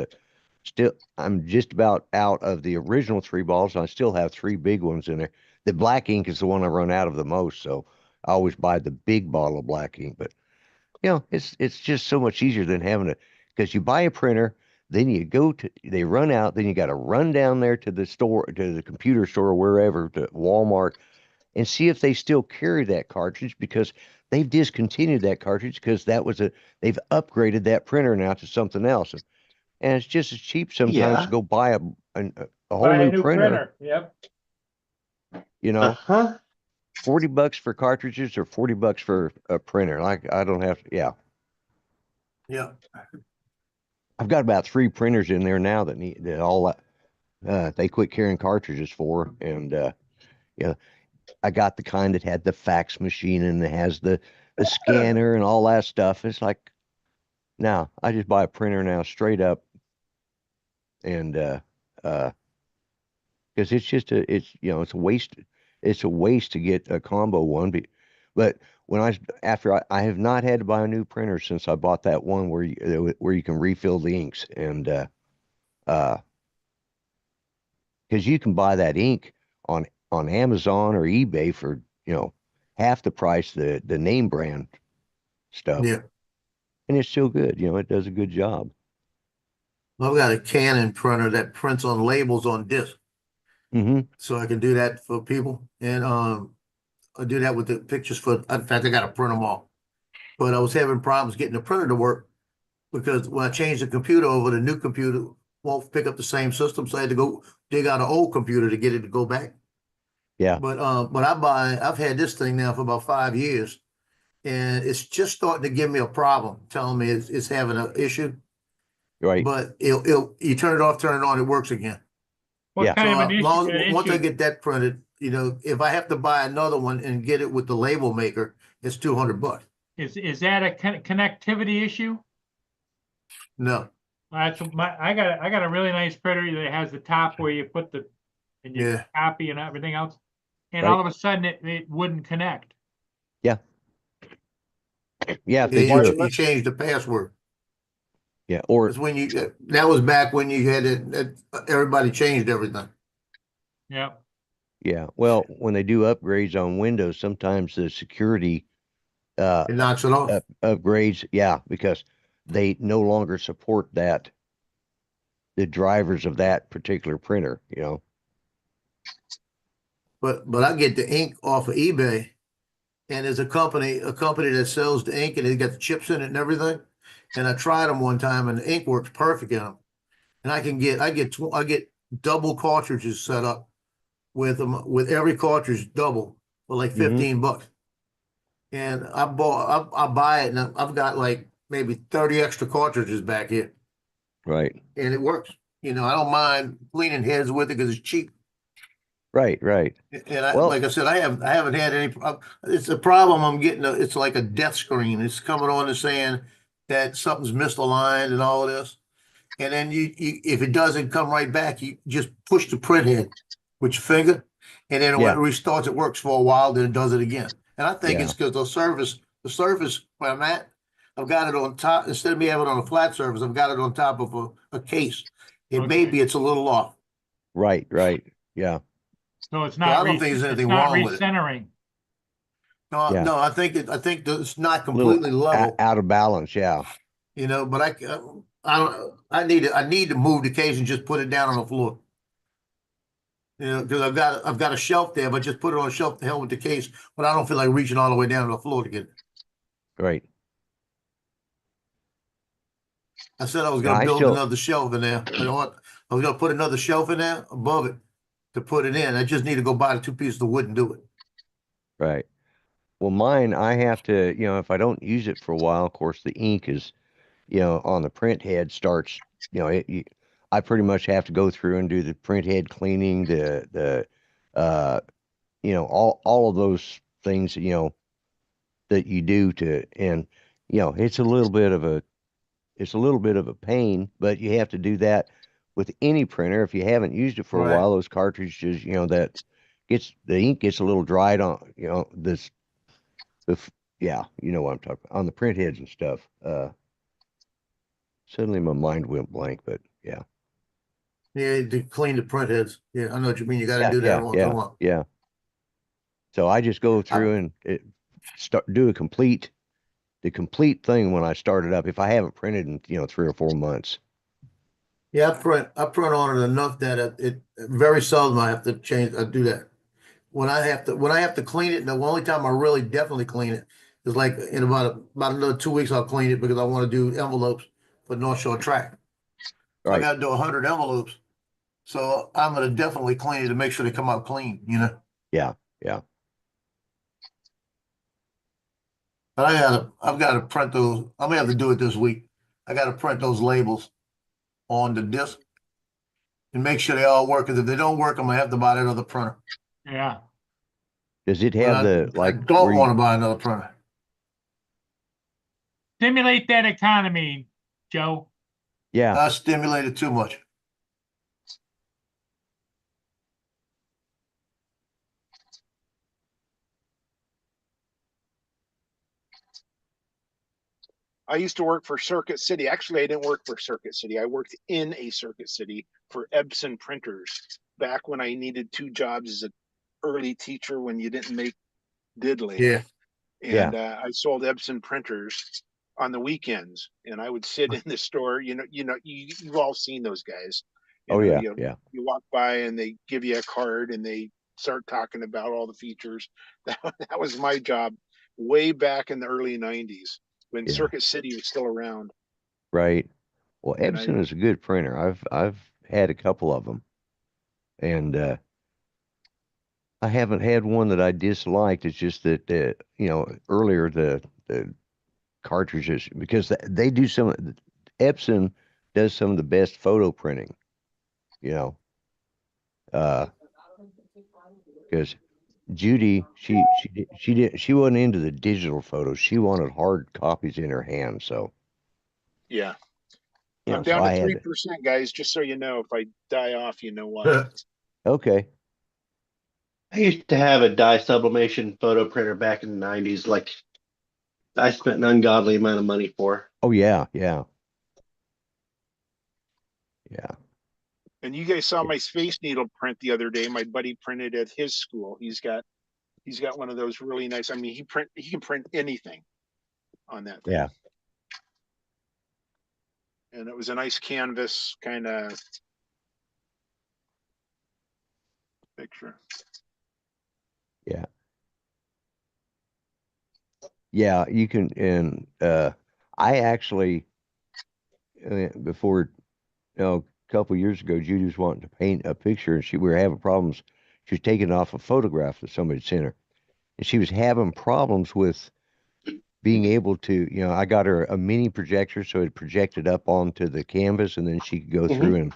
I'm just about out of the original 3 bottles. I still have 3 big ones in there. The black ink is the one I run out of the most. So I always buy the big bottle of black ink, but it's just so much easier than because you buy a printer, then they run out, then you got to run down there to the store, to the computer store, wherever, to Walmart, and see if they still carry that cartridge, because they've discontinued that cartridge because they've upgraded that printer now to something else. And it's just as cheap sometimes to go buy a whole new printer. Yep. Uh-huh. $40 for cartridges or $40 for a printer. Like, I don't have to, yeah. Yeah. I've got about 3 printers in there now they quit carrying cartridges for. And, I got the kind that had the fax machine and it has the scanner and all that stuff. It's like, no, I just buy a printer now straight up. And, because it's just it's a waste. It's a waste to get a combo one. But when I have not had to buy a new printer since I bought that one where you can refill the inks, and because you can buy that ink on Amazon or eBay for half the price the name brand stuff. Yeah. And it's still good. It does a good job. I've got a Canon printer that prints on labels on disc. Mm-hmm. So I can do that for people. And I do that with the pictures in fact, I got to print them all. But I was having problems getting the printer to work because when I changed the computer over, the new computer won't pick up the same system. So I had to go dig out an old computer to get it to go back. Yeah. But I've had this thing now for about 5 years, and it's just starting to give me a problem, telling me it's having an issue. Right. but you turn it off, turn it on, it works again. What Yeah. kind So of an issue? once I get that printed, if I have to buy another one and get it with the label maker, it's $200. Is that a connectivity issue? No, That's I got a really nice printer that has the top where you put and you Yeah. copy and everything else, and Right. all of a sudden it wouldn't connect. Yeah, if yeah, they you change the password. yeah, or It's when that was back when you had it, everybody changed everything. Yeah. yeah. Well, when they do upgrades on Windows, sometimes the security It knocks it off. upgrades, yeah, because they no longer support the drivers of that particular printer, But I get the ink off of eBay, and there's a company that sells the ink, and they got the chips in it and everything. And I tried them one time, and the ink works perfect in them. And I get double cartridges set up with them, with every cartridge double for like Mhm. $15. And I buy it, and I've got like maybe 30 extra cartridges back here, Right, and it works. I don't mind cleaning heads with it because it's cheap. right. And Well- like I said, I haven't had any. It's a problem. I'm getting. It's like a death screen. It's coming on and saying that something's misaligned and all of this. And then if it doesn't come right back, you just push the print head with your finger, and then when Yeah. it restarts, it works for a while. Then it does it again. And I think Yeah. it's because the surface where I'm at, I've got it on top instead of me having it on a flat surface. I've got it on top of a case. Maybe it's a little off. Right. Yeah. So it's I not. don't think there's anything it's not wrong with it. recentering. No, Yeah. no, I think it's not A little completely level, out of balance, yeah. but I need to move the case and just put it down on the floor. Because I've got a shelf there, but just put it on a shelf to hell with the case, but I don't feel like reaching all the way down to the floor to get it. Right. I said I was Yeah, gonna I build still- another shelf in there. You know what? I was gonna put another shelf in there above it to put it in. I just need to go buy the 2 pieces of wood and do it. Right. Well, mine, I have to, if I don't use it for a while, of course, the ink is, on the print head starts, I pretty much have to go through and do the print head cleaning, all of those things, that you do and, it's a little bit of a pain, but you have to do that with any printer. If you haven't used it for a Right. while, those cartridges, the ink gets a little dried on, yeah, you know what I'm talking about, on the print heads and stuff. Suddenly my mind went blank, but yeah. Yeah, to clean the print heads. Yeah, I know what you mean. You gotta do that once in a while. Yeah. So I just go through and do the complete thing when I start it up. If I haven't printed in 3 or 4 months. Yeah, I print on it enough that it very seldom I have to change. I do that. When I have to clean it, the only time I really definitely clean it is like in about another 2 weeks. I'll clean it because I want to do envelopes for North Shore Track. So I Right. got to do 100 envelopes. So I'm gonna definitely clean it to make sure they come out clean. Yeah. But I've got to print those. I'm gonna have to do it this week. I got to print those labels on the disc and make sure they all work. Because if they don't work, I'm gonna have to buy that other printer. Yeah. Does it But have I don't want to buy another printer. Stimulate that economy, Joe. Yeah. I stimulated too much. I used to work for Circuit City. Actually, I didn't work for Circuit City. I worked in a Circuit City for Epson printers back when I needed 2 jobs as an early teacher when you didn't make diddly. Yeah. And I sold Epson printers on the weekends, and I would sit in the store. You've all seen those guys. Yeah. You walk by and they give you a card and they start talking about all the features. That was my job way back in the early 90s when Yeah. Circuit City was still around. Right. Well, And Epson is a good printer. I've had a couple of them, and I haven't had one that I disliked. It's just that earlier the cartridges, because they do some Epson does some of the best photo printing, you know. Because Judy, she wasn't into the digital photos. She wanted hard copies in her hand. So, Yeah. you know, I'm so down I to had 3%, guys, just so you know. If I die off, you know why. okay. I used to have a dye sublimation photo printer back in the 90s. Like I spent an ungodly amount of money for. Oh yeah, yeah, yeah. And you guys saw my Space Needle print the other day. My buddy printed at his school. He's got one of those really nice. I mean, he can print anything on that thing. Yeah. And it was a nice canvas kind of picture. Yeah. Yeah, you can, and I actually before, you know, a couple years ago, Judy was wanting to paint a picture, and we were having problems. She was taking off a photograph that somebody sent her, and she was having problems with being able to, you know, I got her a mini projector, so it projected up onto the canvas, and then she could go through and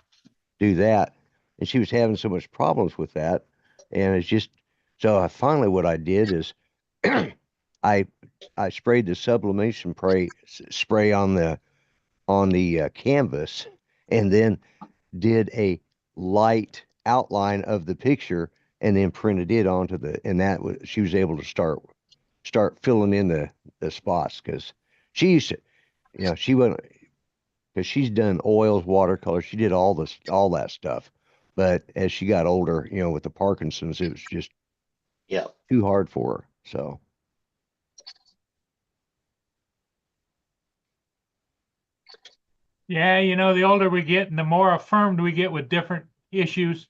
do that. And she was having so much problems with that, and it's just so. Finally, what I did is, I sprayed the sublimation spray on the canvas, and then did a light outline of the picture, and then printed it onto and that was, she was able to start filling in the spots, because she used to, you know, she wasn't, because she's done oils, watercolor, she did all that stuff, but as she got older, you know, with the Parkinson's, it was just too hard for her. So Yeah, you know, the older we get and the more affirmed we get with different issues,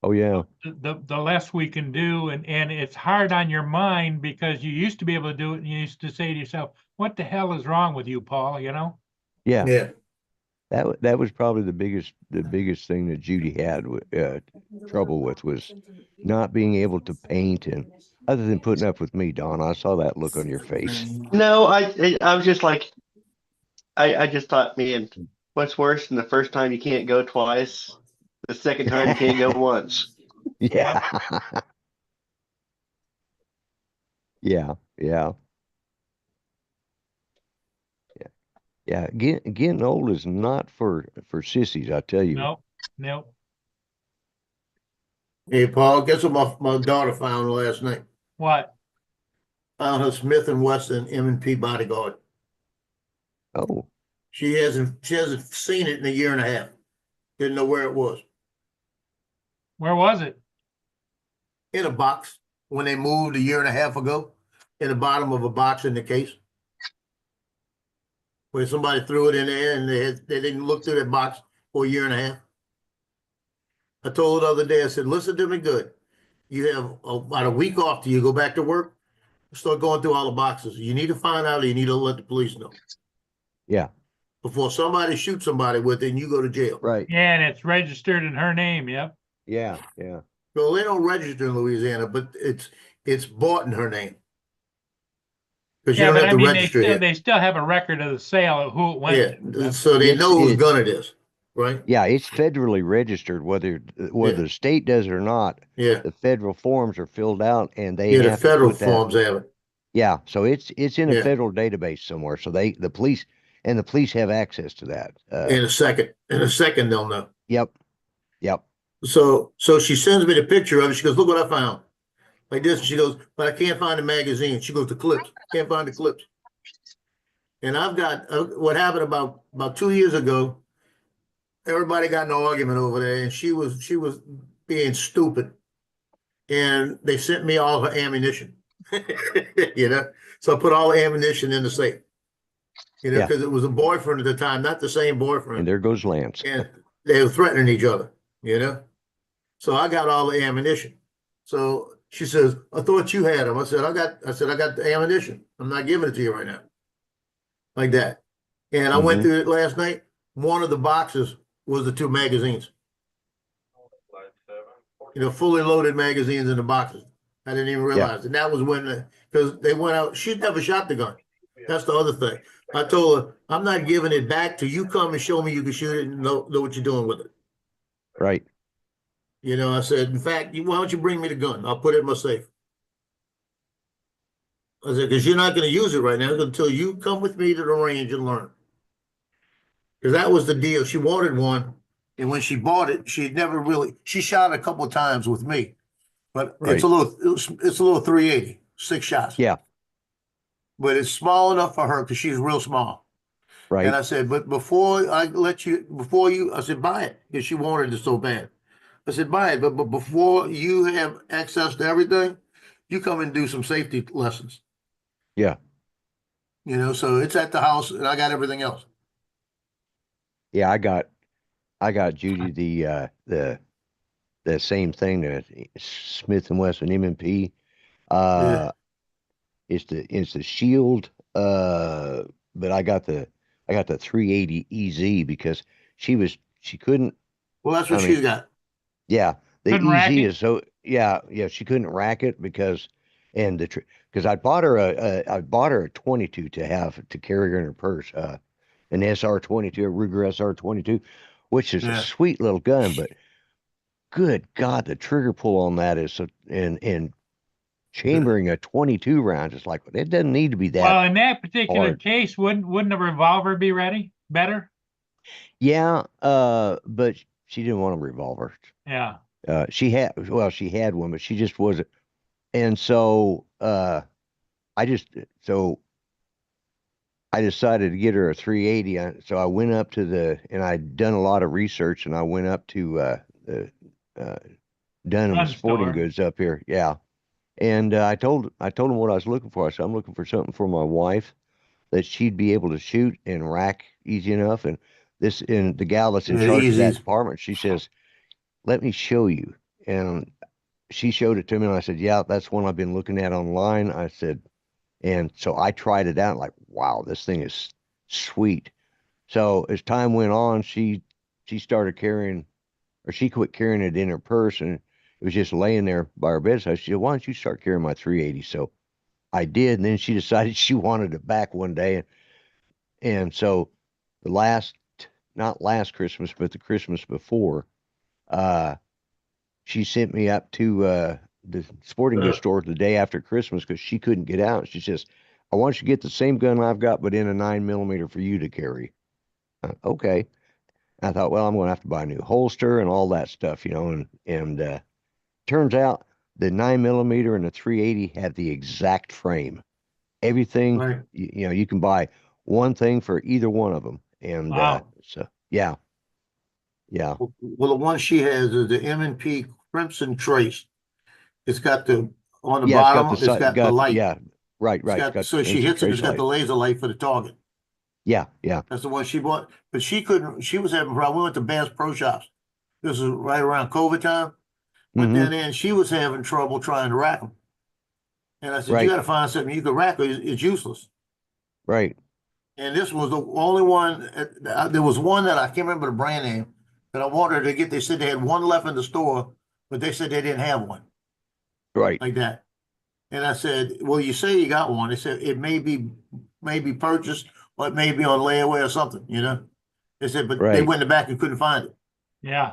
oh yeah, the less we can do. And it's hard on your mind because you used to be able to do it and you used to say to yourself, what the hell is wrong with you, Paul? You know? yeah, Yeah. that was probably the biggest thing that Judy had trouble with, was not being able to paint, and other than putting up with me, Don. I saw that look on your face. No, I was just like, I just thought, man, what's worse than the first time you can't go twice, the second time you can't go once. Yeah. Yeah, yeah, yeah, yeah. Getting old is not for sissies, I tell you. Nope. Hey, Paul, guess what my daughter found last night? What? Found her Smith & Wesson M&P bodyguard. Oh, She hasn't seen it in a year and a half. Didn't know where it was. Where was it? In a box when they moved a year and a half ago, in the bottom of a box in the case. Where somebody threw it in there and they didn't look through that box for a year and a half. I told her the other day, I said, listen to me good. You have about a week off till you go back to work. Start going through all the boxes. You need to find out, or you need to let the police know. yeah, Before somebody shoots somebody with it and you go to jail. right. Yeah, and it's registered in her name. Yep. Yeah, yeah. Well, they don't register in Louisiana, but it's bought in her name. Because you Yeah, don't but have I to mean, register here. they still have a record of the sale of who it went to. Yeah, so they know whose gun it is, right? Yeah, it's federally registered, whether the state does it or not. Yeah. The federal forms are filled out, and they Yeah, the have to federal put that. forms have it. Yeah, so it's in a Yeah. federal database somewhere. So the police have access to that. In a second they'll know. Yep. So she sends me the picture of it. She goes, look what I found. Like this. She goes, but I can't find the magazine. She goes, the clips. Can't find the clips. And I've got what happened about 2 years ago. Everybody got in an argument over there, and she was being stupid. And they sent me all her ammunition. You know, so I put all the ammunition in the safe. You know, because it was a boyfriend at the time, not the same boyfriend. And there goes Lance. And they were threatening each other. You know, so I got all the ammunition. So she says, I thought you had them. I said, I got the ammunition. I'm not giving it to you right now. Like that. And I went through it last night. One of the boxes was the 2 magazines. You know, fully loaded magazines in the boxes. I didn't even realize. And that was when, because they went out, she'd never shot the gun. That's the other thing. I told her, I'm not giving it back till you come and show me you can shoot it and know what you're doing with it. Right. You know, I said, in fact, why don't you bring me the gun? I'll put it in my safe. I said, because you're not going to use it right now until you come with me to the range and learn. Because that was the deal. She wanted one. And when she bought it, she had never really, she shot a couple of times with me, but Right. it's a little 380, 6 shots. Yeah. But it's small enough for her because she's real small. Right. And I said, but before I said, buy it, because she wanted it so bad. I said, buy it, but before you have access to everything, you come and do some safety lessons. Yeah. You know, so it's at the house and I got everything else. Yeah. I got Judy the same thing that Smith and Wesson M&P. Yeah. It's the Shield. But I got the 380 EZ because she couldn't. Well, that's what I she's mean, got. Yeah, the Couldn't rack EZ it? is so yeah she couldn't rack it because because I bought her a 22 to carry her in her purse, an SR-22, a Ruger SR-22, which is a Yeah. sweet little gun, but good God, the trigger pull on that is so and chambering a 22 round is like it doesn't need to be that. Well, in that particular hard. case, wouldn't a revolver be better? Yeah, but she didn't want a revolver. Yeah. She had one, but she just wasn't. And so I decided to get her a 380. So I went up to and I'd done a lot of research, and I went up to the Dunham Gun Sporting store. Goods up here. Yeah. And I told him what I was looking for. I said, I'm looking for something for my wife that she'd be able to shoot and rack easy enough. And the gal that's in Yeah, charge of that easy. department, she says, let me show you. And she showed it to me, and I said, yeah, that's one I've been looking at online. I said, and so I tried it out, like, wow, this thing is sweet. So as time went on, she started carrying, or she quit carrying it in her purse, and it was just laying there by her bedside. She said, why don't you start carrying my 380? So I did, and then she decided she wanted it back one day. And so not last Christmas, but the Christmas before, she sent me up to the sporting goods store the day after Christmas because she couldn't get out. She says, I want you to get the same gun I've got, but in a 9mm for you to carry. Okay. I thought, well, I'm going to have to buy a new holster and all that stuff, and turns out the 9mm and the 380 have the exact frame. Everything, Right. you can buy one thing for either one of them. And Wow. so, yeah. Yeah. Well, the one she has is the M&P Crimson Trace. It's got on the Yeah, bottom, it's got the light. Yeah, right. So she hits it, it's got the laser light for the target. Yeah. That's the one she bought. But she was having problems. We went to Bass Pro Shops. This is right around COVID time. But Mhm. then she was having trouble trying to rack them. And I said, Right. you got to find something you can rack, or it's useless. Right. And this was the only one. There was one that I can't remember the brand name that I wanted her to get. They said they had one left in the store, but they said they didn't have one Right. like that. And I said, well, you say you got one. They said it may be purchased, or it may be on layaway or something, They said, but they Right. went in the back and couldn't find it. Yeah.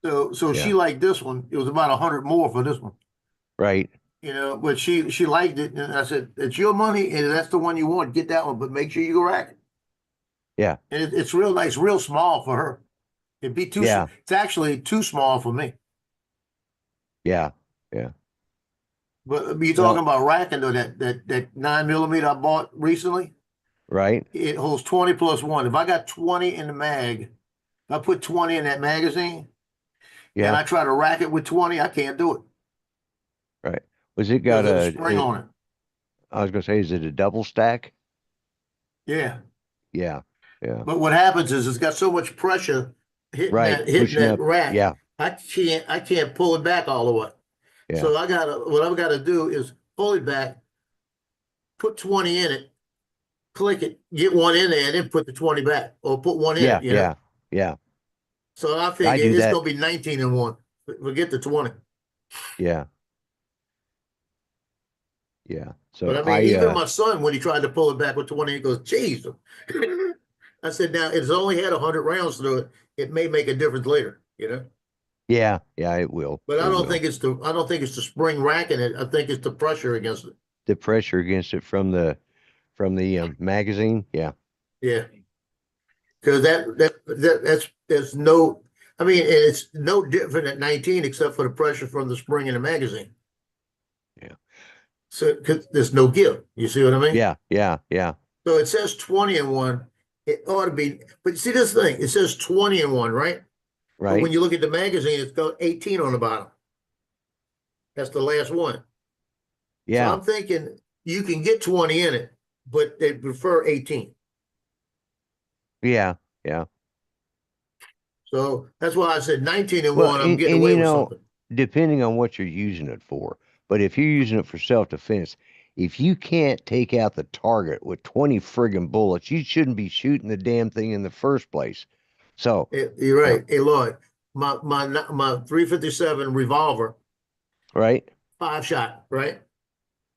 So Yeah. she liked this one. It was about 100 more for this one, Right. but she liked it. And I said, it's your money, and that's the one you want. Get that one, but make sure you go rack it. Yeah. And it's real nice, real small for her. It'd be too. Yeah. It's actually too small for me. Yeah. But you're talking about racking though. That 9mm I bought recently. Right. It holds 20 plus 1. If I got 20 in the mag, if I put 20 in that magazine, and Yeah. I try to rack it with 20, I can't do it. Right. Was it got There's a spring on it. I was gonna say, is it a double stack? Yeah. Yeah. Yeah. But what happens is it's got so much pressure hitting Right. hitting Pushing that up. rack. Yeah. I can't pull it back all the way. Yeah. So what I've got to do is pull it back, put 20 in it, click it, get one in there, and then put the 20 back, or put one in. Yeah. it, you know? Yeah. Yeah. So I I figure do it's that. gonna be 19 in one. Forget the 20. Yeah. Yeah. So But I mean, even my son, when he tried to pull it back with 20, he goes, "Geez." I said, "Now it's only had 100 rounds through it. It may make a difference later, you know." yeah, it will. But It I don't will. think it's the spring racking it. I think it's the pressure against it. The pressure against it from the magazine. Yeah. Yeah, because there's no. I mean, it's no different at 19 except for the pressure from the spring in the magazine. Yeah. So 'cause there's no give. You see what I mean? Yeah. Yeah. Yeah. So it says 20 and 1. It ought to be, but see this thing, it says 20 and 1, right? But Right. when you look at the magazine, it's got 18 on the bottom. That's the last one. So Yeah. I'm thinking you can get 20 in it, but they prefer 18. Yeah. Yeah. So that's why I said 19 and Well, 1, I'm getting and away you with know, something. depending on what you're using it for. But if you're using it for self-defense, if you can't take out the target with 20 friggin' bullets, you shouldn't be shooting the damn thing in the first place. So, You're right. Hey, Lloyd, my 357 revolver, right? 5-shot, right?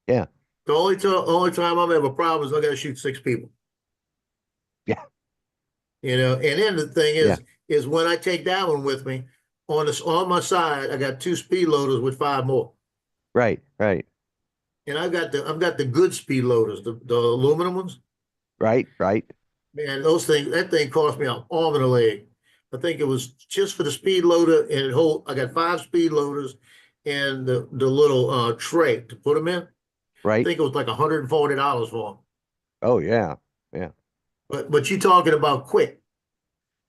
Yeah. The only time I'm have a problem is I got to shoot 6 people. Yeah. You know, and then the thing Yeah. is when I take that one with me on my side, I got 2 speed loaders with 5 more, Right. Right. and I've got the good speed loaders, the aluminum ones. Right. Right. Man, that thing cost me an arm and a leg. I think it was just for the speed loader and I got 5 speed loaders and the little tray to put them in. I Right. think it was like $140 for them. Oh yeah. Yeah. But you talking about quick.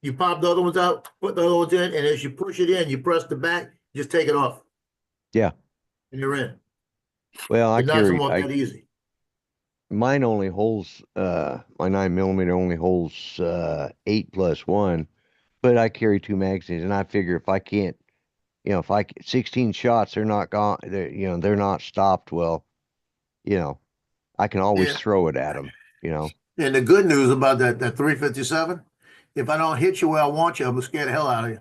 You pop the other ones out, put the other ones in, and as you push it in, you press the back, just take it off. Yeah. And you're in. Well, It knocks them off that easy. mine only holds my 9mm only holds 8+1, but I carry 2 magazines, and I figure if I can't, if 16 shots, they're not gone, they're not stopped. Well, I can always Yeah. throw it at them. And the good news about that 357, if I don't hit you where I want you, I'm gonna scare the hell out of you.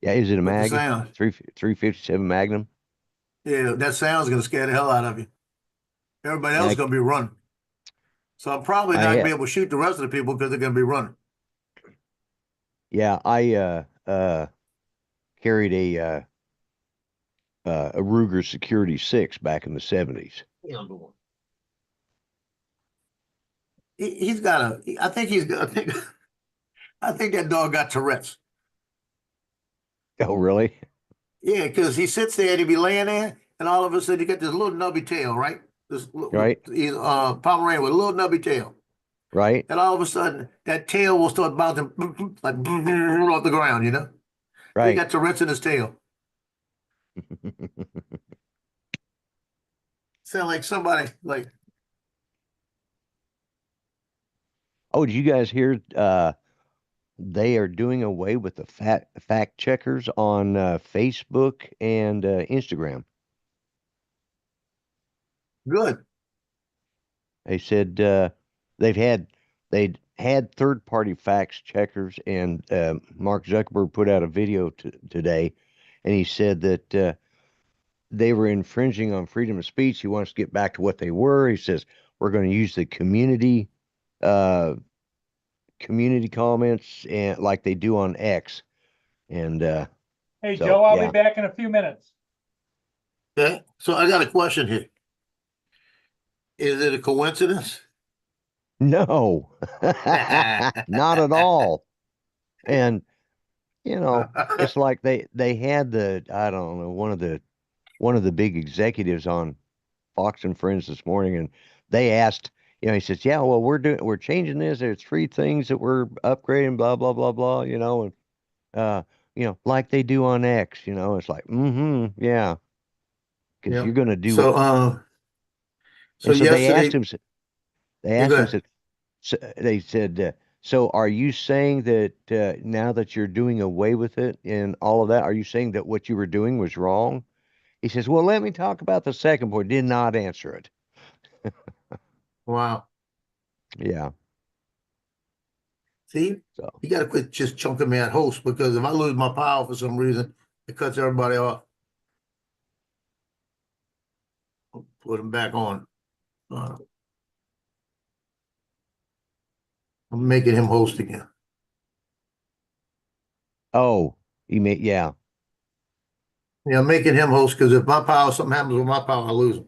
Yeah, is it a With the mag? sound. 357 Magnum? Yeah, that sound's gonna scare the hell out of you. Everybody else is gonna be running. So I'm probably not gonna be able to shoot the rest of the people because they're gonna be running. Yeah, I carried a Ruger Security 6 back in the 70s. He's got I think I think that dog got Tourette's. Oh, really? Yeah, because he sits there and he be laying there, and all of a sudden you get this little nubby tail, right? Right. Pomeranian with a little nubby tail. Right. And all of a sudden that tail will start bouncing like off the ground, you know? Right. He got Tourette's in his tail. Sound like somebody like. Oh, did you guys hear? They are doing away with the fact checkers on Facebook and Instagram. Good. They said they'd had third-party fact checkers, and Mark Zuckerberg put out a video today, and he said that they were infringing on freedom of speech. He wants to get back to what they were. He says we're going to use the community comments and like they do on X. And Hey, so, Joe, I'll yeah. be back in a few minutes. Okay. So I got a question here. Is it a coincidence? No, not at all. And it's like they had I don't know, one of the big executives on Fox and Friends this morning, and they asked, he says, yeah, well, we're changing this. There's 3 things that we're upgrading, blah, blah, blah, blah, and like they do on X, it's like, yeah. Because Yeah. you're gonna do So so yesterday they asked him, they said, so are you saying that now that you're doing away with it and all of that, are you saying that what you were doing was wrong? He says, well, let me talk about the second point. Did not answer it. wow. Yeah. See, So you got to quit just chunking me at host, because if I lose my power for some reason, it cuts everybody off. put him back on. Uh, I'm making him host again. Oh, you mean, yeah, Yeah, I'm making him host because if my power, something happens with my power, I lose him.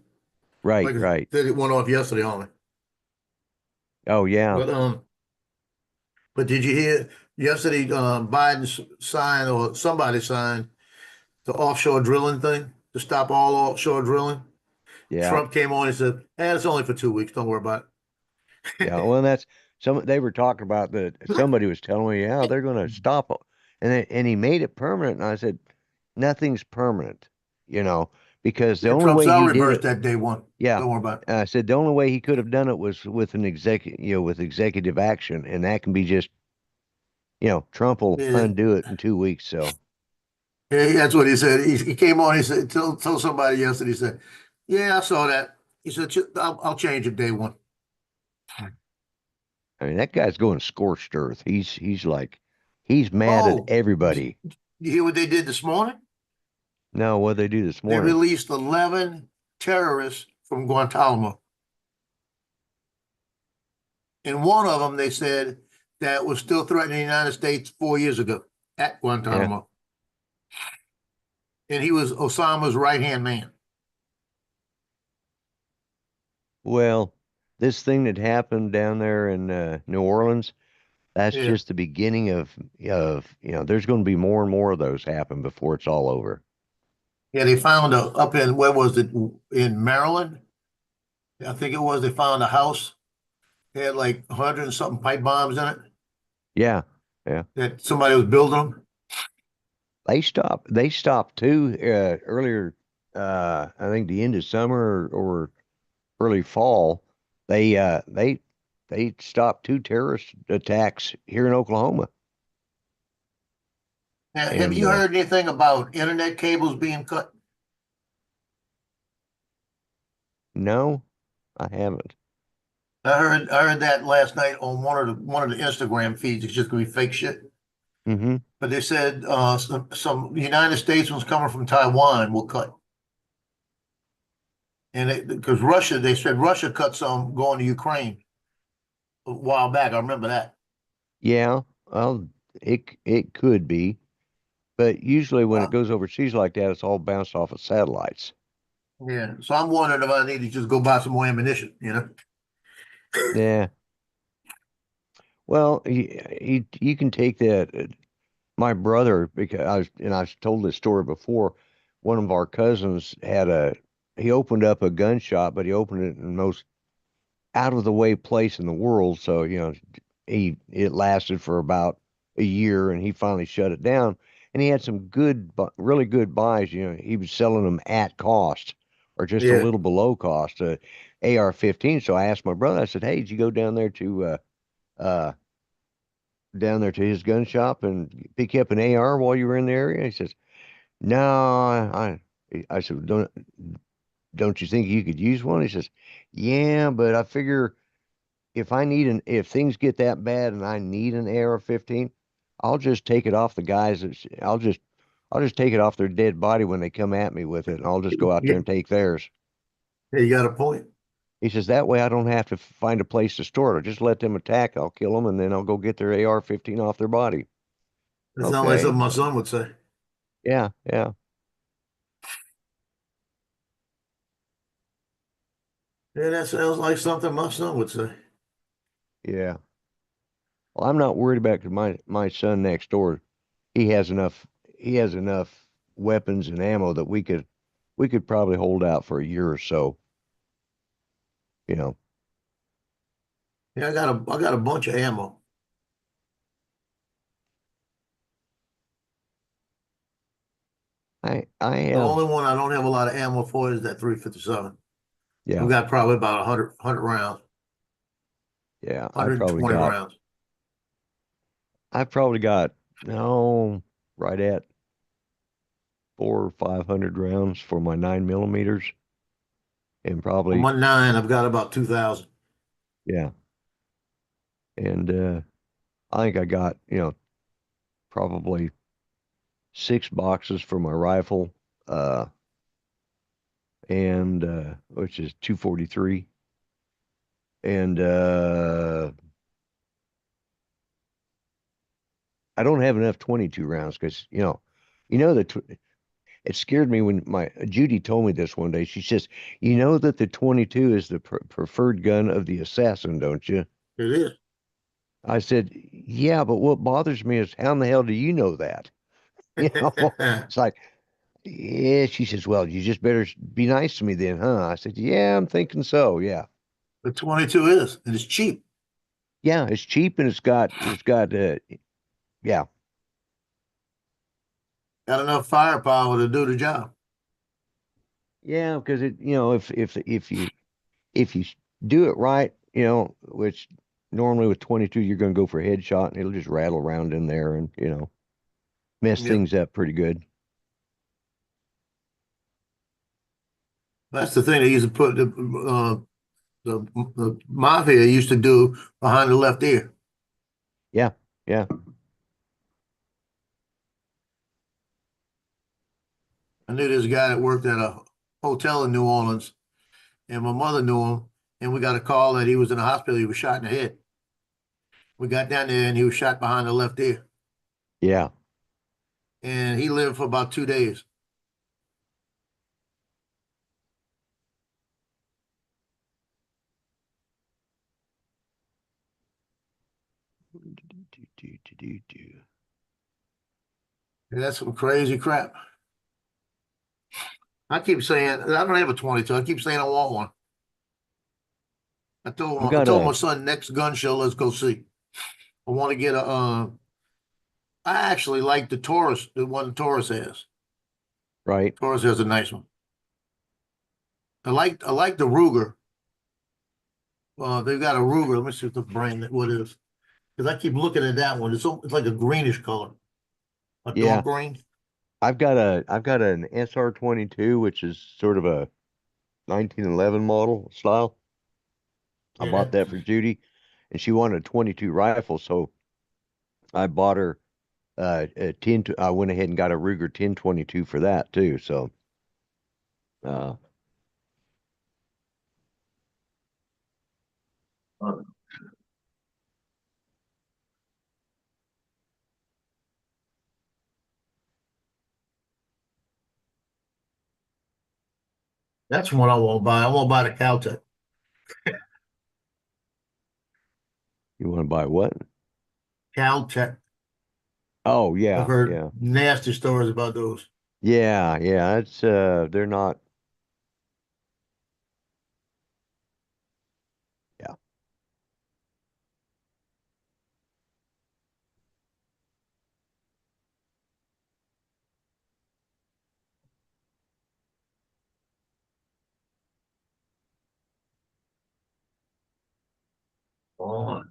right, Like right. it went off yesterday on me. Oh, yeah. But did you hear yesterday? Biden signed or somebody signed the offshore drilling thing to stop all offshore drilling. Yeah. Trump came on and said, it's only for 2 weeks. Don't worry about it. Yeah. Well, that's they were talking about that. Somebody was telling me, yeah, they're going to stop it. And he made it permanent. And I said, nothing's permanent, because the Yeah, only Trump way said, I'll he did reverse it, that day one. yeah. Don't worry about it. I said the only way he could have done it was with an with executive action. And that can be just, Trump will Yeah. undo it in 2 weeks. So, Yeah, that's what he said. He came on. He said, told somebody yesterday. He said, "Yeah, I saw that." He said, "I'll change it day one." I mean, that guy's going scorched earth. He's like, he's mad at Oh, everybody. you hear what they did this morning? No, what they do this They morning? released 11 terrorists from Guantanamo. And one of them, they said, that was still threatening the United States 4 years ago at Guantanamo. And he was Osama's right-hand man. Well, this thing that happened down there in New Orleans, that's Yeah. just the beginning of there's going to be more and more of those happen before it's all over. Yeah, they found up in, where was it? In Maryland? I think it was, they found a house. They had like 100 and something pipe bombs in it Yeah, that somebody was building them. they stopped too earlier. I think the end of summer or early fall. They stopped 2 terrorist attacks here in Oklahoma. Now, have And you heard anything about internet cables being cut? no, I haven't. I heard that last night on one of the Instagram feeds. It's just gonna be fake shit. Mm-hmm. But they said some United States ones coming from Taiwan will cut. And because Russia, they said Russia cut some going to Ukraine a while back. I remember that. Yeah, well, it could be, but usually when it goes overseas like that, it's all bounced off of satellites. Yeah. So I'm wondering if I need to just go buy some more ammunition, Yeah. Well, you can take that. My brother, because I've told this story before. One of our cousins he opened up a gun shop, but he opened it in the most out of the way place in the world. So, it lasted for about a year and he finally shut it down. And he had some really good buys. He was selling them at cost or just a little below cost, AR-15. So I asked my brother, I said, "Hey, did you go down there to his gun shop and pick up an AR while you were in the area?" He says, "No, I said, don't you think you could use one?" He says, "Yeah, but I figure if things get that bad and I need an AR-15, I'll just take it off the guys. I'll just take it off their dead body when they come at me with it, and I'll just go out there and take theirs." Yeah, you got a point. He says, "That way I don't have to find a place to store it. I'll just let them attack. I'll kill them, and then I'll go get their AR-15 off their body." That sounds like Okay. something my son would say. Yeah, yeah. Yeah, that sounds like something my son would say. Yeah. Well, I'm not worried about 'cause my son next door, he has enough weapons and ammo that we could probably hold out for a year or so. Yeah, I got a bunch of ammo. I The have only one I don't have a lot of ammo for is that 357. yeah, I've got probably about 100 rounds, yeah. 120 rounds. I've probably got no right at 400 or 500 rounds for my 9mm, and On probably my 9, I've got about 2,000. yeah. And I think I got probably 6 boxes for my rifle. and which is 243. And I don't have enough 22 rounds because it scared me when my Judy told me this one day. She says, "You know that the 22 is the preferred gun of the assassin, don't you?" It is. I said, "Yeah, but what bothers me is how in the hell do you know that?" It's like, yeah. She says, "Well, you just better be nice to me then, huh?" I said, "Yeah, I'm thinking so. Yeah, The 22 is, and it's cheap. yeah, it's cheap and it's got yeah, Got enough firepower to do the job. yeah, because if you do it right, which normally with 22 you're going to go for a headshot and it'll just rattle around in there and mess Yep. things up pretty good. That's the thing they used to put the mafia used to do behind the left ear. Yeah, yeah, I knew this guy that worked at a hotel in New Orleans, and my mother knew him, and we got a call that he was in the hospital. He was shot in the head. We got down there, and he was shot behind the left ear, yeah. and he lived for about 2 days. And that's some crazy crap. I keep saying I don't have a 22. I keep saying I want one. I've I got told a my son next gun show, let's go see. I want to get a. I actually like the Taurus, the one Taurus has. right. Taurus has a nice one. I like the Ruger. They've got a Ruger. Let me see what the brand what is. Because I keep looking at that one. It's like a greenish color, a Yeah, dark green. I've got an SR22, which is sort of a 1911 model style. I Yeah, bought that for Judy, and she wanted a 22 rifle, so I bought her a 10. I went ahead and got a Ruger 1022 for that too. So, uh, that's what I want to buy. I want to buy the Caltech. you want to buy what? Caltech. Oh I've yeah, heard yeah, nasty stories about those. yeah, yeah. It's they're not. Yeah, Oh,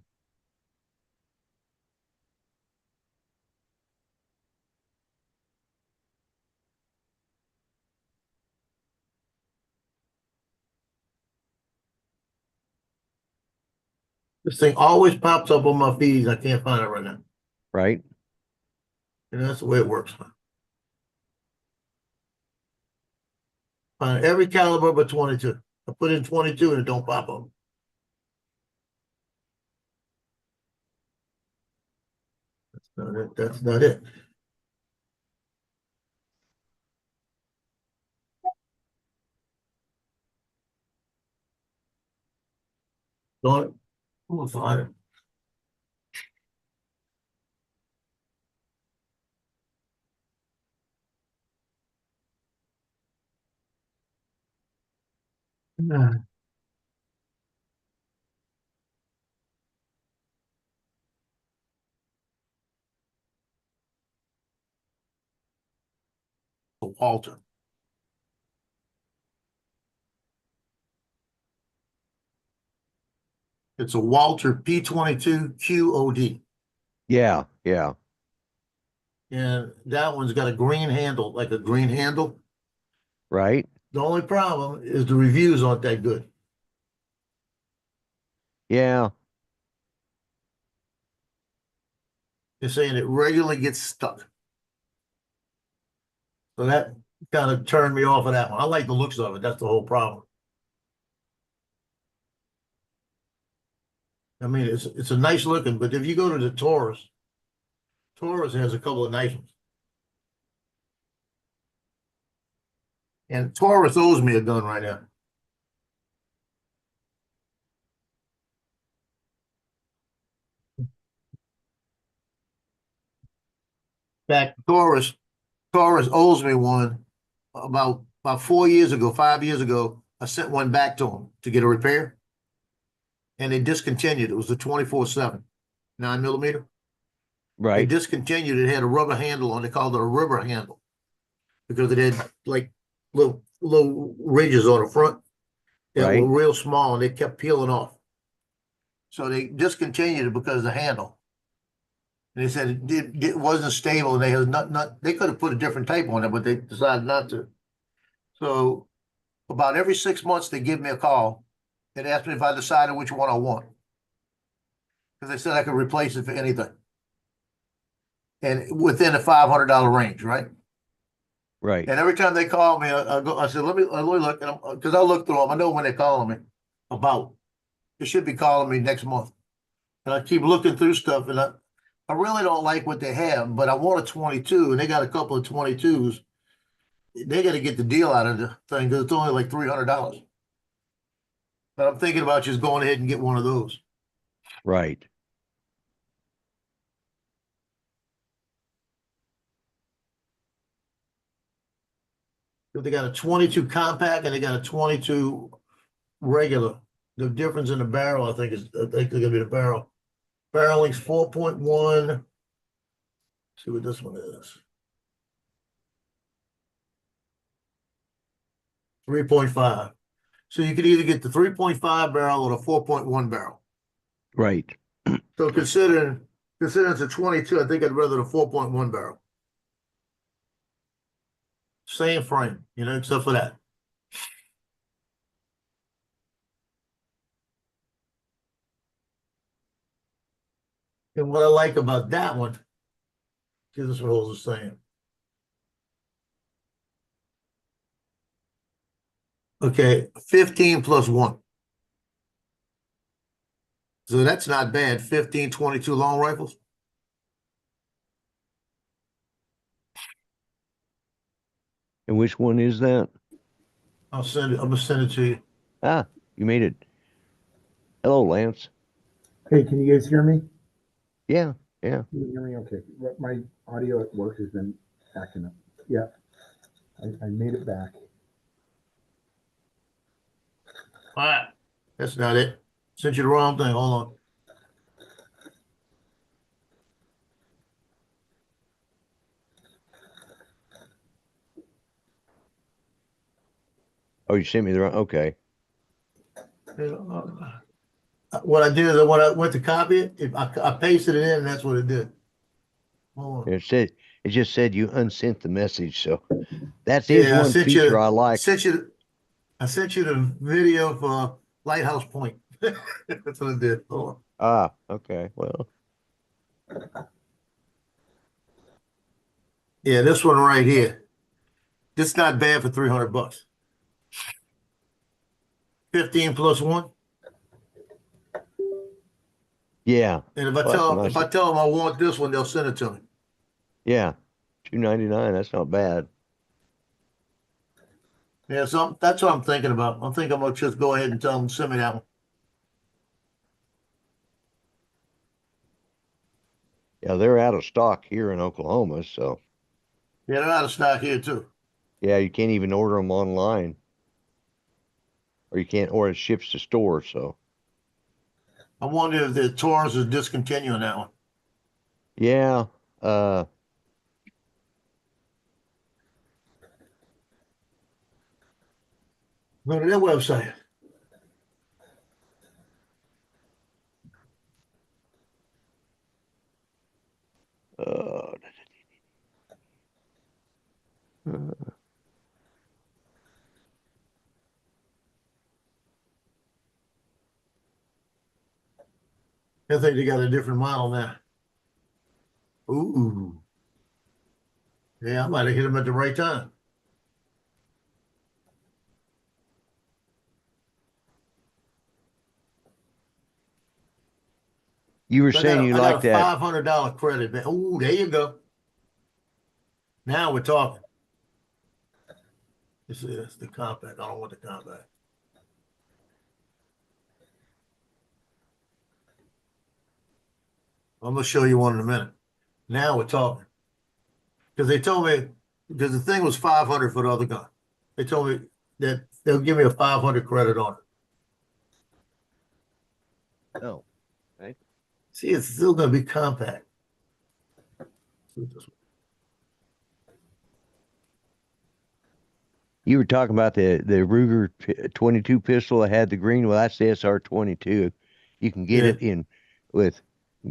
this thing always pops up on my feeds. I can't find it right now. right. And that's the way it works. Find every caliber but 22. I put in 22 and it don't pop up. That's not it. That's not it. Don't. I'm gonna find it. Nah, a Walter. It's a Walter P22 QOD. Yeah, yeah, And that one's got a green handle, like a green handle. right. The only problem is the reviews aren't that good. Yeah, They're saying it regularly gets stuck. So kind of turned me off of that one. I like the looks of it. That's the whole problem. I mean, it's a nice looking, but if you go to the Taurus has a couple of nice ones. And Taurus owes me a gun right now. In fact, Taurus owes me one about 4 years ago, 5 years ago. I sent one back to him to get a repair. And they discontinued. It was the 24/7 9mm. They Right. discontinued it. It had a rubber handle on it. They called it a rubber handle because it had like little ridges on the front that Right. were real small and they kept peeling off. So they discontinued it because of the handle. And they said it wasn't stable and they had they could have put a different type on it, but they decided not to. So about every 6 months they give me a call and ask me if I decided which one I want. Because they said I could replace it for anything. And within a $500 range, right? Right. And every time they call me, I said, let me look, because I look through them. I know when they're calling me about. They should be calling me next month. And I keep looking through stuff, and I really don't like what they have, but I want a 22, and they got a couple of 22s. They got to get the deal out of the thing because it's only like $300. But I'm thinking about just going ahead and get one of those. Right. If they got a 22 compact and they got a 22 regular, the difference in the barrel, I think they're gonna be the barrel. Barrel length's 4.1. See what this one is. 3.5. So you could either get the 3.5 barrel or the 4.1 barrel. Right. So considering it's a 22, I think I'd rather the 4.1 barrel. Same frame, except for that. And what I like about that one, see this what Holes is saying. Okay, 15 plus 1. So that's not bad. 15, 22 long rifles. And which one is that? I'm gonna send it to you. Ah, you made it. Hello, Lance. Hey, can you guys hear me? Yeah, yeah. Can you hear me? Okay. My audio at work has been acting up. Yeah, I made it back. All right. That's not it. Sent you the wrong thing. Hold on. Oh, you sent me the wrong. Okay. What I did is when I went to copy it, I pasted it in, and that's what it did. Hold on. It just said you unsent the message. So that's Yeah, one feature I like. I sent you the video for Lighthouse Point. That's what I did. Hold on. Ah, okay. Well, Yeah, this one right here. This is not bad for $300. 15 plus 1. yeah, And if I Well, that's nice. tell them I want this one, they'll send it to me. Yeah. $2.99. That's not bad. Yeah, so that's what I'm thinking about. I'm thinking I'm gonna just go ahead and tell them send me that one. Yeah, they're out of stock here in Oklahoma. So Yeah, they're out of stock here too. yeah, you can't even order them online, or you can't order it ships to stores. So I wonder if the Taurus is discontinuing that one. yeah, Go to their website. uh, I think they got a different model now. Ooh. Yeah, I might have hit them at the right time. You were I saying got you I like got a that. $500 credit, man. Ooh, there you go. Now we're talking. This is the compact. I don't want the compact. I'm gonna show you one in a minute. Now we're talking. Because they told me, because the thing was 500 for the other gun. They told me that they'll give me a 500 credit on it. Oh, See, it's still gonna be compact. you were talking about the Ruger 22 pistol that had the green. Well, that's the SR22. You can get Yeah. it in with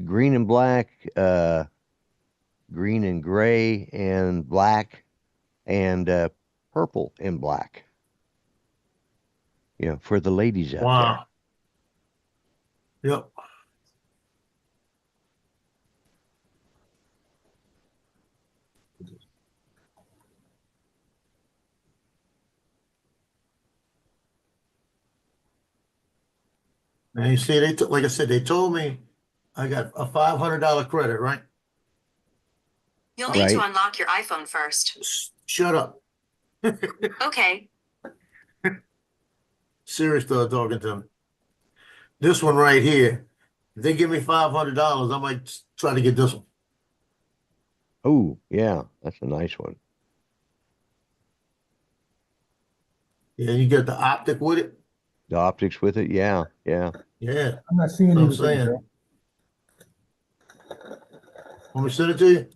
green and black, green and gray and black, and purple and black. You know, for the ladies out Wow. Yep. And you see, like I said, they told me I got a $500 credit, right? You'll need to Right. unlock your iPhone first. Shut up. Okay. Serious talking to me. This one right here, if they give me $500, I might try to get this one. Oh, yeah, that's a nice one. Yeah, you get the optic with it. The optics with it, yeah, yeah. Yeah, I'm not seeing I'm anything, saying. Joe. Want me to send it to you?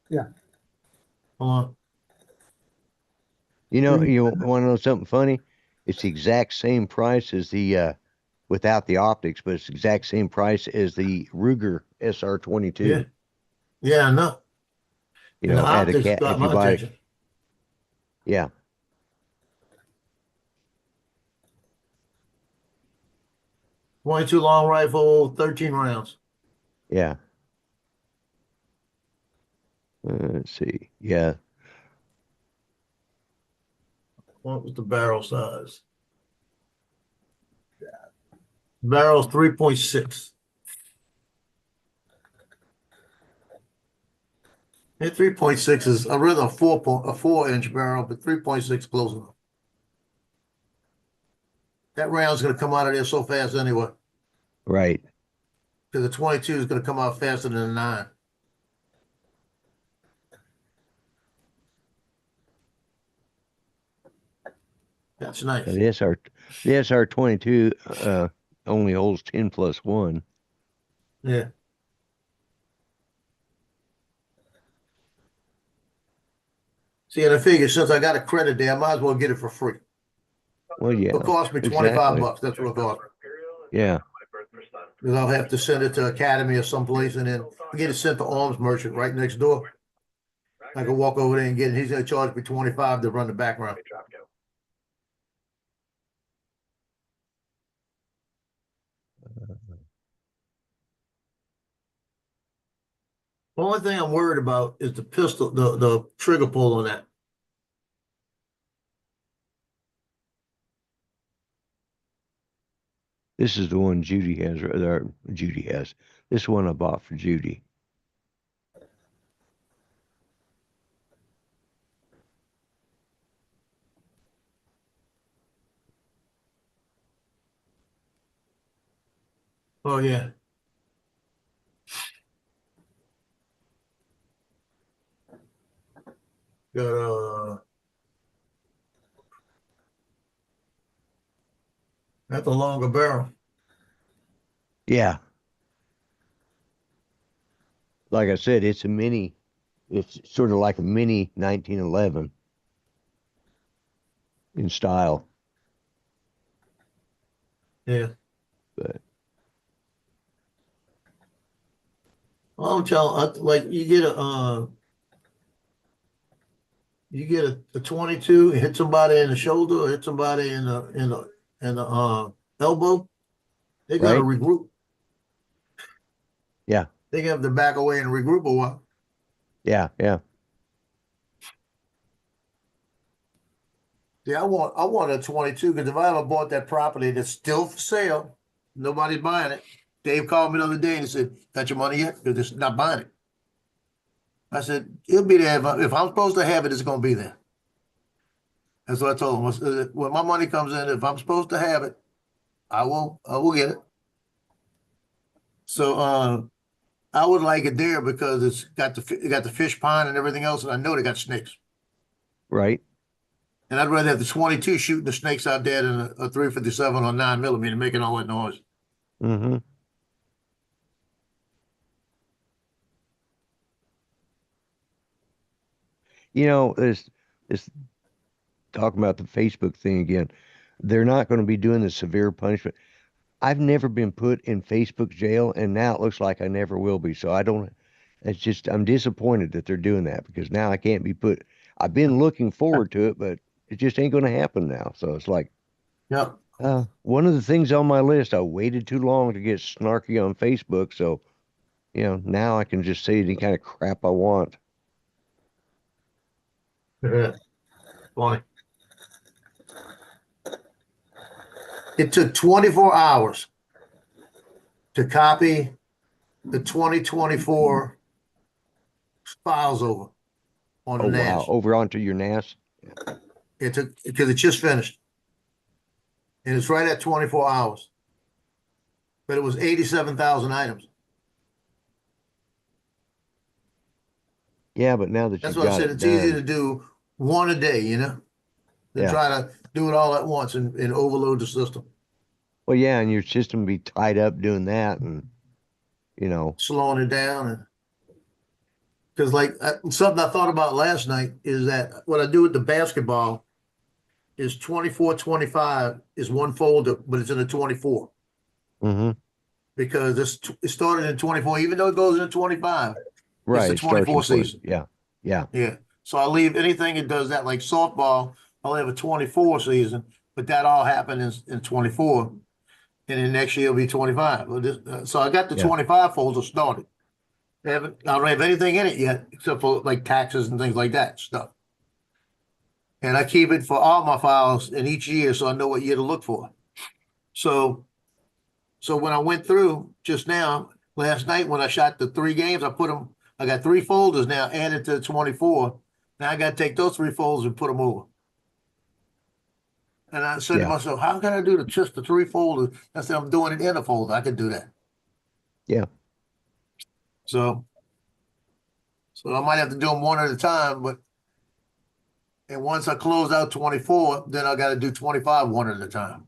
Yeah. Hold on. You know, Green. you want to know something funny? It's the exact same price as the without the optics, but it's the exact same price as the Ruger SR22. Yeah. Yeah, I know. You And the know, at a optics cat got if you my buy, attention. yeah. 22 long rifle, 13 rounds. Yeah. Let's see. Yeah. What was the barrel size? Barrel's 3.6. Yeah, 3.6 is, I'd rather a 4-inch barrel, but 3.6 close enough. That round's gonna come out of there so fast anyway, Right. because the 22 is gonna come out faster than the 9. That's nice. The SR22 only holds 10+1. Yeah. See, and I figure since I got a credit there, I might as well get it for free. Well, yeah. It'll cost me 25 exactly. bucks. That's what it'll cost. Yeah. Because I'll have to send it to Academy or someplace and then get it sent to Arms Merchant right next door. I can walk over there and get it. He's gonna charge me 25 to run the background. The only thing I'm worried about is the pistol, the trigger pull on that. This is the one Judy has, or Judy has. This one I bought for Judy. Oh, yeah. Got that's a longer barrel. Yeah. Like I said, it's a mini. It's sort of like a mini 1911 in style. Yeah. But I'm telling, like you get a 22, hit somebody in the shoulder, or hit somebody in the elbow, they gotta Right. regroup. Yeah. They have to back away and regroup a while. Yeah. Yeah. See, I want a 22 because if I ever bought that property that's still for sale, nobody's buying it, Dave called me the other day and he said, got your money yet? They're just not buying it. I said, it'll be there. If I'm supposed to have it, it's gonna be there. That's what I told him. I said, when my money comes in, if I'm supposed to have it, I will get it. So, I would like it there because it got the fish pond and everything else, and I know they got snakes. Right. And I'd rather have the 22 shooting the snakes out there than a 357 or 9mm making all that noise. Mm-hmm. You know, it's talking about the Facebook thing again. They're not going to be doing the severe punishment. I've never been put in Facebook jail, and now it looks like I never will be. So I don't. It's just I'm disappointed that they're doing that because now I can't be put. I've been looking forward to it, but it just ain't going to happen now. So it's like, Yeah. one of the things on my list. I waited too long to get snarky on Facebook, so now I can just say any kind of crap I want. Funny. It took 24 hours to copy the 2024 files over on the Oh NAS. wow, over onto your NAS. It took because it just finished, and it's right at 24 hours. But it was 87,000 items. Yeah, but now that That's you've what I got said. it It's easy done, to do one a day, than Yeah. try to do it all at once and overload the system. well, yeah, and your system be tied up doing that, and Slowing it down, and because something I thought about last night is that what I do with the basketball is 24-25 is one folder, but it's in a 24 mm-hmm. because it started in 24, even though it goes into 25. Right, It's it the starts 24 in 20. season. Yeah, Yeah. So I leave anything that does that, like softball, I'll have a 24 season, but that all happened in 24. And then next year it'll be 25. So I got the Yeah. 25 folder started. I don't have anything in it yet, except for like taxes and things like that stuff. And I keep it for all my files in each year, so I know what year to look for. So when I went through just now, last night when I shot the 3 games, I got 3 folders now added to the 24. Now I got to take those 3 folders and put them over. And I said to Yeah. myself, how can I do just the 3 folders instead of doing it in a folder? I could do that. Yeah. So I might have to do them one at a time, and once I close out 24, then I got to do 25 one at a time.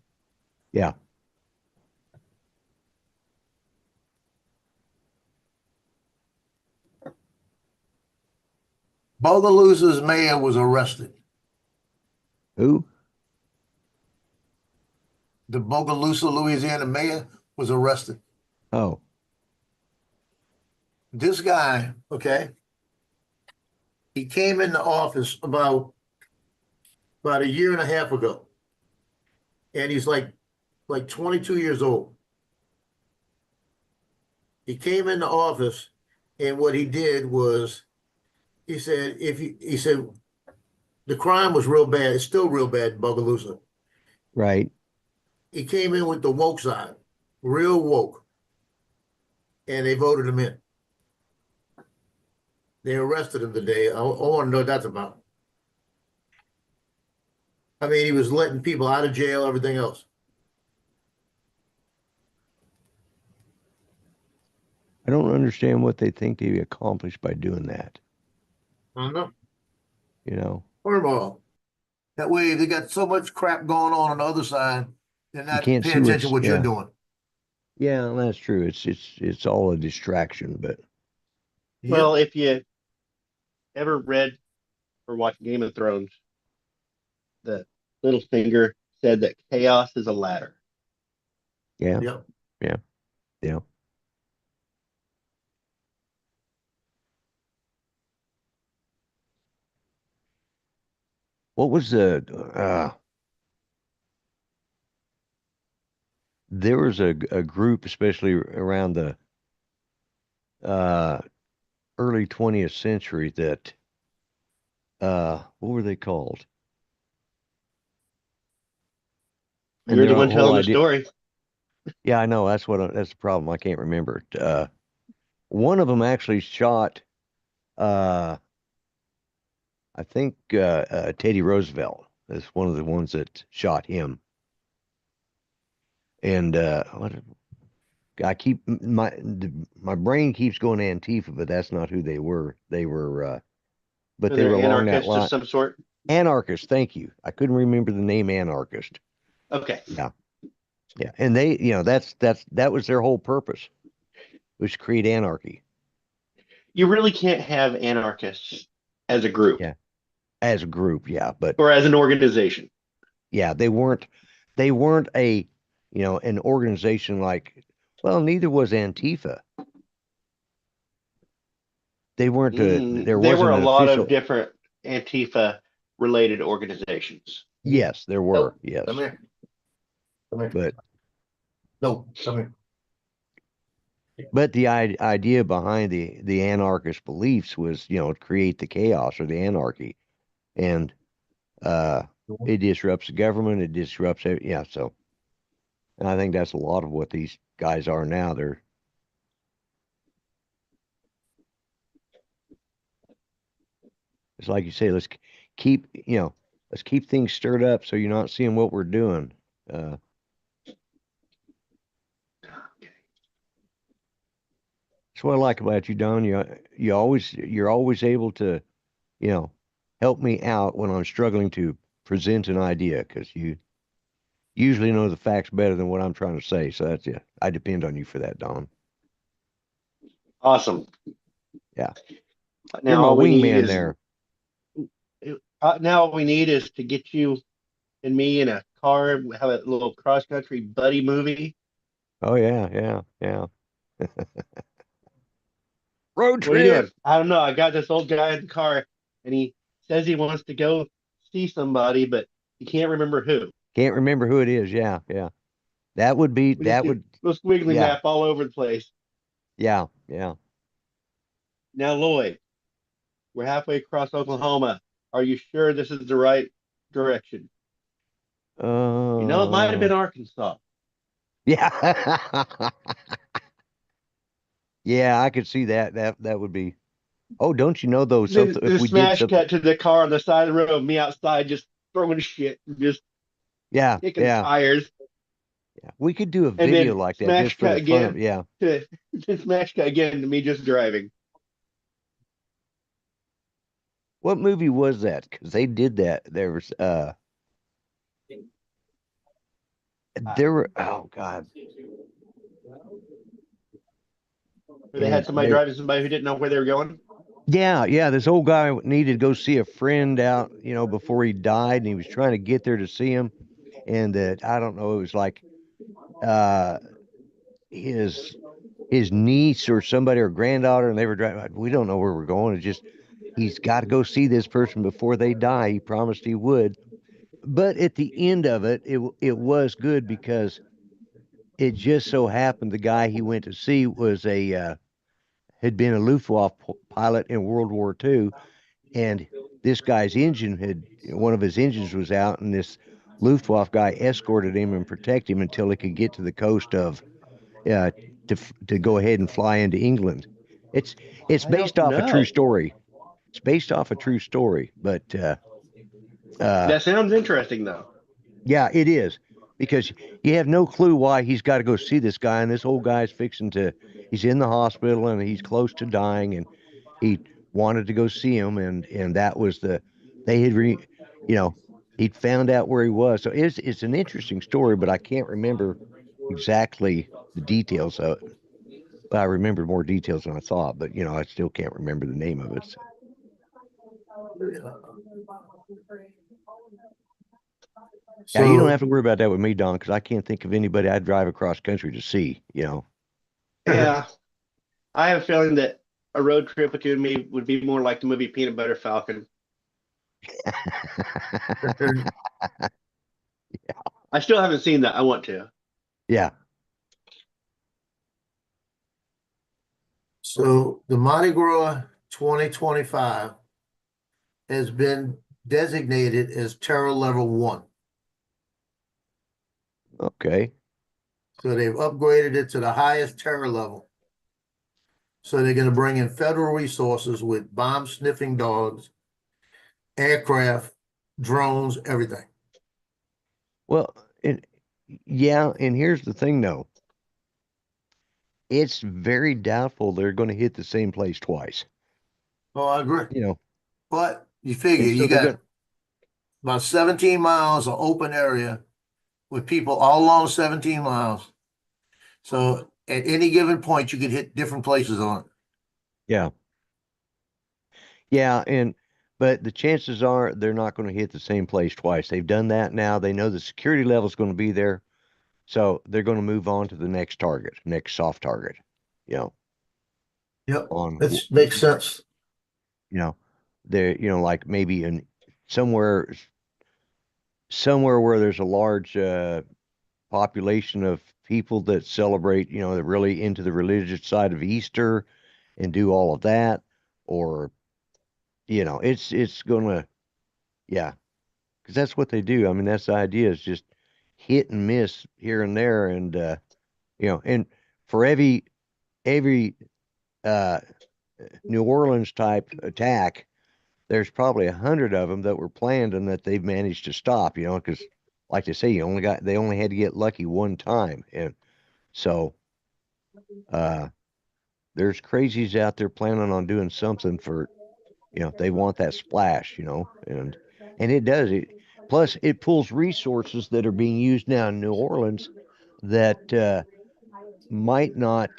Yeah. Bogalusa's mayor was arrested. Who? The Bogalusa, Louisiana mayor was arrested. Oh. This guy, okay, he came into office about a year and a half ago, and he's like 22 years old. He came into office, and what he did was, he said the crime was real bad. It's still real bad in Bogalusa. Right. He came in with the woke side, real woke, and they voted him in. They arrested him today. I want to know what that's about. I mean, he was letting people out of jail, everything else. I don't understand what they think they accomplished by doing that. I don't know. Horrible. That way, they got so much crap going on the other side, they're not paying can't see attention to what you're yeah. doing. Yeah, that's true. It's all a distraction, but Well, if you ever read or watched Game of Thrones, the Littlefinger said that chaos is a ladder. yeah. Yep. Yeah. What was there was a group, especially around the early 20th century, that what were they called? And You're the their one whole telling the idea- story. Yeah, I know. That's the problem. I can't remember it. One of them actually shot, I think, Teddy Roosevelt is one of the ones that shot him. And I keep my brain keeps going to Antifa, but that's not who they were. They were, but So they they're were along that anarchists line. of some sort. Anarchist. Thank you. I couldn't remember the name anarchist. Okay. Yeah. Yeah. And they, that was their whole purpose, was to create anarchy. You really can't have anarchists as a group. Yeah. As a group. Yeah. But or as an organization. yeah, they weren't a, an organization like, well, neither was Antifa. They weren't there There were wasn't a an lot official. of different Antifa related organizations. Yes, there were. Nope. Yes. Come here. Come here. But No, come here. But the idea behind the anarchist beliefs was, to create the chaos or the anarchy, and it disrupts the government. It disrupts it. Yeah. So, and I think that's a lot of what these guys are now. It's like you say, let's keep, let's keep things stirred up so you're not seeing what we're doing. That's what I like about you, Don. You're always able to, help me out when I'm struggling to present an idea, because you usually know the facts better than what I'm trying to say. So that's it. I depend on you for that, Don. Awesome. Yeah. Now You're my all we need wingman is there. now all we need is to get you and me in a car, have a little cross country buddy movie. Oh yeah. Road What are you trip. doing? I don't know. I got this old guy in the car, and he says he wants to go see somebody, but he can't remember who. Can't remember who it is. Yeah. That would be We just do a squiggly yeah. map all over the place. Yeah. Now, Lloyd, we're halfway across Oklahoma. Are you sure this is the right direction? It might have been Arkansas. Yeah. Yeah, I could see that. That would be. Oh, don't you know though? Something if The we did smash something. cut to the car on the side of the road, me outside just throwing shit, just Yeah. kicking tires. Yeah. We could do a And video then like that smash just for cut the fun of again. yeah. Smash cut again to me just driving. What movie was that? Because they did that. There was there were oh God. They had somebody driving somebody who didn't know where they were going. Yeah. This old guy needed to go see a friend out, before he died, and he was trying to get there to see him. And that I don't know, it was like his niece or somebody or granddaughter, and they were driving. We don't know where we're going. It's just he's got to go see this person before they die. He promised he would. But at the end of it, it was good, because it just so happened the guy he went to see was had been a Luftwaffe pilot in World War II, and this guy's one of his engines was out, and this Luftwaffe guy escorted him and protected him until he could get to the coast of to go ahead and fly into England. It's based off a true story. It's based off a true story, but that sounds interesting though. Yeah, it is, because you have no clue why he's got to go see this guy, and this old guy's he's in the hospital and he's close to dying, and he wanted to go see him, and that was he'd found out where he was. So it's an interesting story, but I can't remember exactly the details of it. But I remember more details than I thought, but I still can't remember the name of it. So. Yeah, you don't have to worry about that with me, Don, because I can't think of anybody I'd drive across country to see, Yeah. I have a feeling that a road trip with you and me would be more like the movie Peanut Butter Falcon. Yeah. I still haven't seen that. I want to. Yeah. So the Mardi Gras 2025 has been designated as terror level 1. Okay. So they've upgraded it to the highest terror level. So they're gonna bring in federal resources with bomb sniffing dogs, aircraft, drones, everything. Well, and yeah, and here's the thing though. It's very doubtful they're going to hit the same place twice. Oh, I agree. You know, But you figure and so you they're got going. about 17 miles of open area with people all along 17 miles. So at any given point, you could hit different places on it. Yeah. Yeah, but the chances are they're not going to hit the same place twice. They've done that now. They know the security level is going to be there. So they're going to move on to the next target, next soft target. You know, Yep. on That makes sense. you know, they're like maybe in somewhere where there's a large population of people that celebrate, they're really into the religious side of Easter and do all of that, or it's gonna, yeah, because that's what they do. I mean, that's the idea, is just hit and miss here and there, and and for every uh New Orleans type attack, there's probably 100 of them that were planned and that they've managed to stop, because like they say, they only had to get lucky one time. And so there's crazies out there planning on doing something for, they want that splash, and it does it. Plus it pulls resources that are being used now in New Orleans that might not,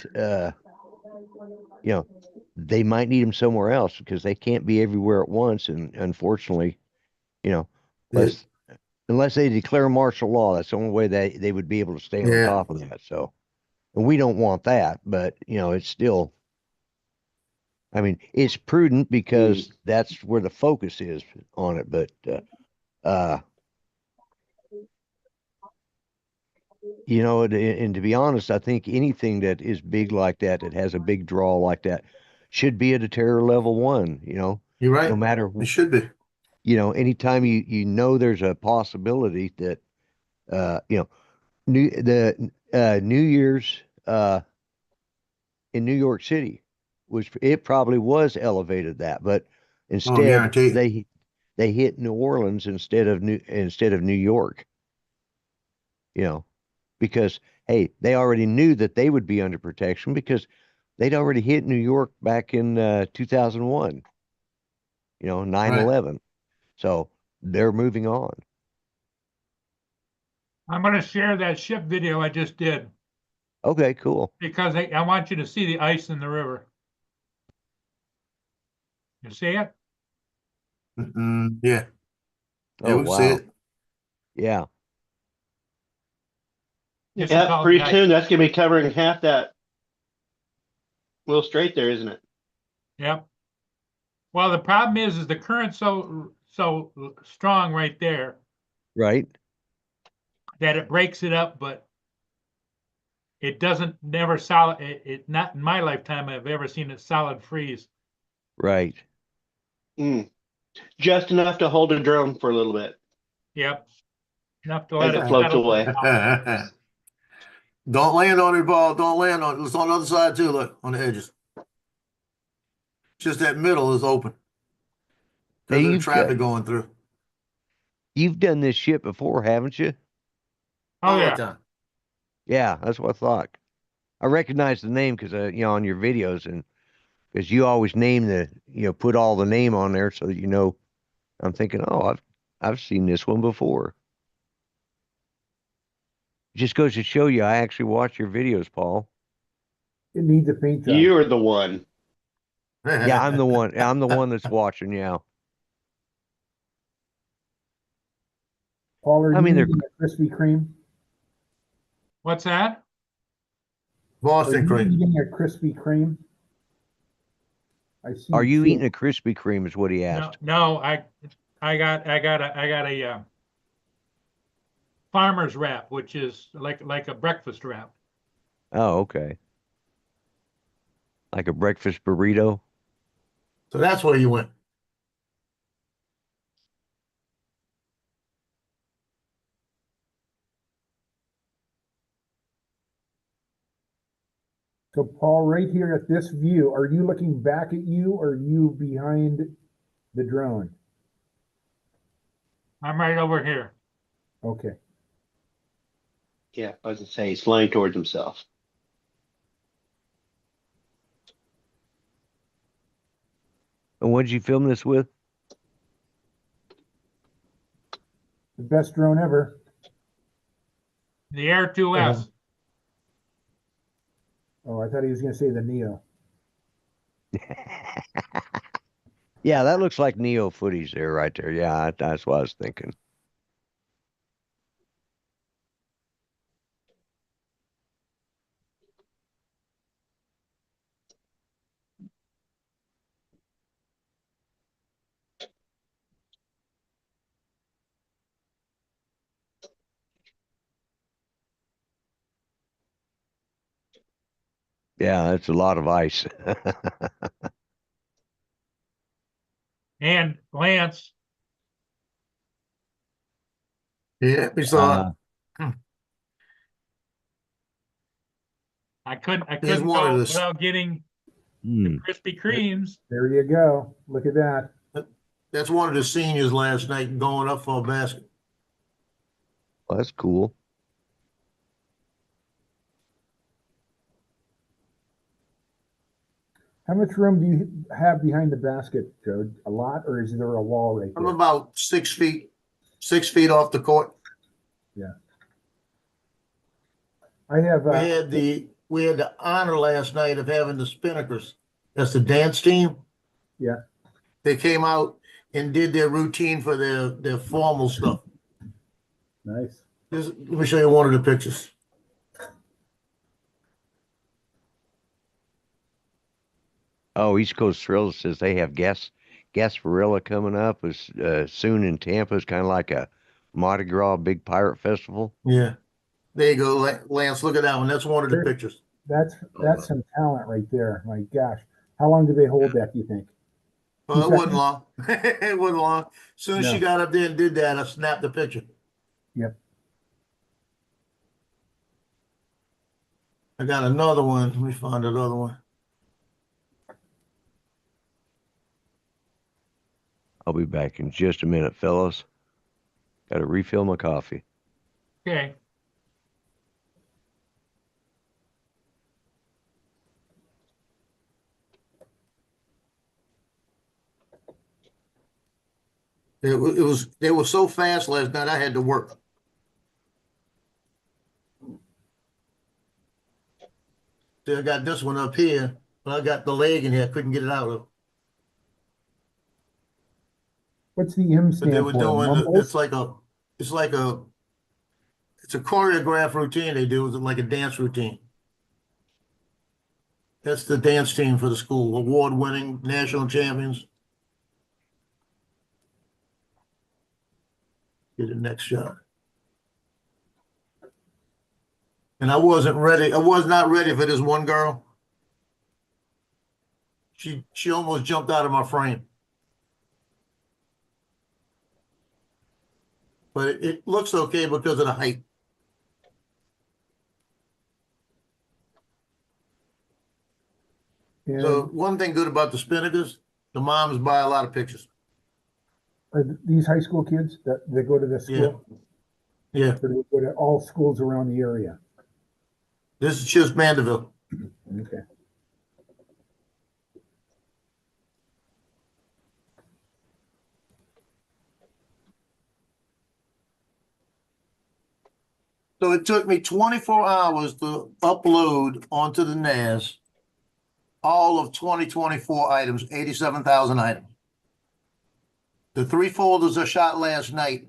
they might need them somewhere else because they can't be everywhere at once. And unfortunately, unless they declare martial law, that's the only way they would be able to stay on Yeah. top of that. So, and we don't want that, but it's still, I mean, it's prudent because that's where the focus is on it. But, and to be honest, I think anything that is big like that, that has a big draw like that, should be at a terror level 1, You're right. no matter, It should be. anytime there's a possibility that, New Year's, in New York City, it probably was elevated that, but instead guaranteed. they hit New Orleans instead of New York, because hey, they already knew that they would be under protection because they'd already hit New York back in 2001, 9/11. So they're moving on. I'm going to share that ship video I just did Okay, cool. because I want you to see the ice in the river. You see it? Yeah. Oh, we see wow. it. Yeah. This is Yeah, called pretty the ice. soon that's gonna be covering half that Will Strait there, isn't it? Yep. Well, the problem is the current's so strong right there Right. that it breaks it up, but it doesn't never solid. It not in my lifetime I've ever seen it solid freeze. Right. Just enough to hold a drone for a little bit. Yep. Enough to As let it it floats settle. away. Don't land on it, ball. Don't land on it. It's on the other side too. Look on the edges. Just that middle is open. Because of the traffic going through. You've done this ship before, haven't you? Oh All the yeah. time. Yeah, that's what I thought. I recognize the name because on your videos, and because you always name put all the name on there so that I'm thinking, oh, I've seen this one before. Just goes to show you, I actually watch your videos, Paul. It needs a paint job. You're the one. Yeah, I'm the one. I'm the one that's watching. Yeah. Paul, are I you mean, they're eating a Krispy Kreme? What's that? Boston Are you cream. eating a Krispy Kreme? I see. Are you two. eating a Krispy Kreme? Is what he asked. No, I got a farmer's wrap, which is like a breakfast wrap. Oh, okay. Like a breakfast burrito. So that's where you went. So Paul, right here at this view, are you looking back at you or are you behind the drone? I'm right over here. Okay. Yeah, I was gonna say he's flying towards himself. And what'd you film this with? The best drone ever. The Air 2S. Oh, I thought he was going to say the Neo. Yeah, that looks like Neo footage there, right there. Yeah, that's what I was thinking. Yeah, that's a lot of ice. And Lance, Yeah, we saw I couldn't Here's go one of the- without geting the Krispy Kremes. There you go. Look at that. that's one of the seniors last night going up for a basket. Well, that's cool. How much room do you have behind the basket, Joe? A lot, or is there a wall right I'm there? about 6 feet off the court. I have. We had the honor last night of having the Spinnakers. That's the dance team. Yeah. They came out and did their routine for their formal stuff. Nice. Let me show you one of the pictures. Oh, East Coast Thrills says they have Gasparilla coming up as soon in Tampa. It's kind of like a Mardi Gras big pirate festival. Yeah. There you go, Lance. Look at that one. That's one of the pictures. That's some talent right there. My gosh. How long do they hold that, do you think? Well, it wasn't long. It wasn't long. As soon as she got up there and did that, I snapped the picture. Yep. I got another one. Let me find another one. I'll be back in just a minute, fellas. Got to refill my coffee. Okay. They were so fast last night. I had to work. See, I got this one up here, but I got the leg in here. I couldn't get it out of. What's the M But stand they were for? doing. Mumbles? It's a choreographed routine they do. It's like a dance routine. That's the dance team for the school. Award-winning national champions. Get the next shot. And I wasn't ready. I was not ready for this one girl. She almost jumped out of my frame. But it looks okay because of the height. And So one thing good about the Spinnakers, the moms buy a lot of pictures. are these high school kids that they go to the school? Yeah. Or do they go to all schools around the area? This is just Mandeville. Okay. So it took me 24 hours to upload onto the NAS all of 2024 items, 87,000 items. The 3 folders I shot last night,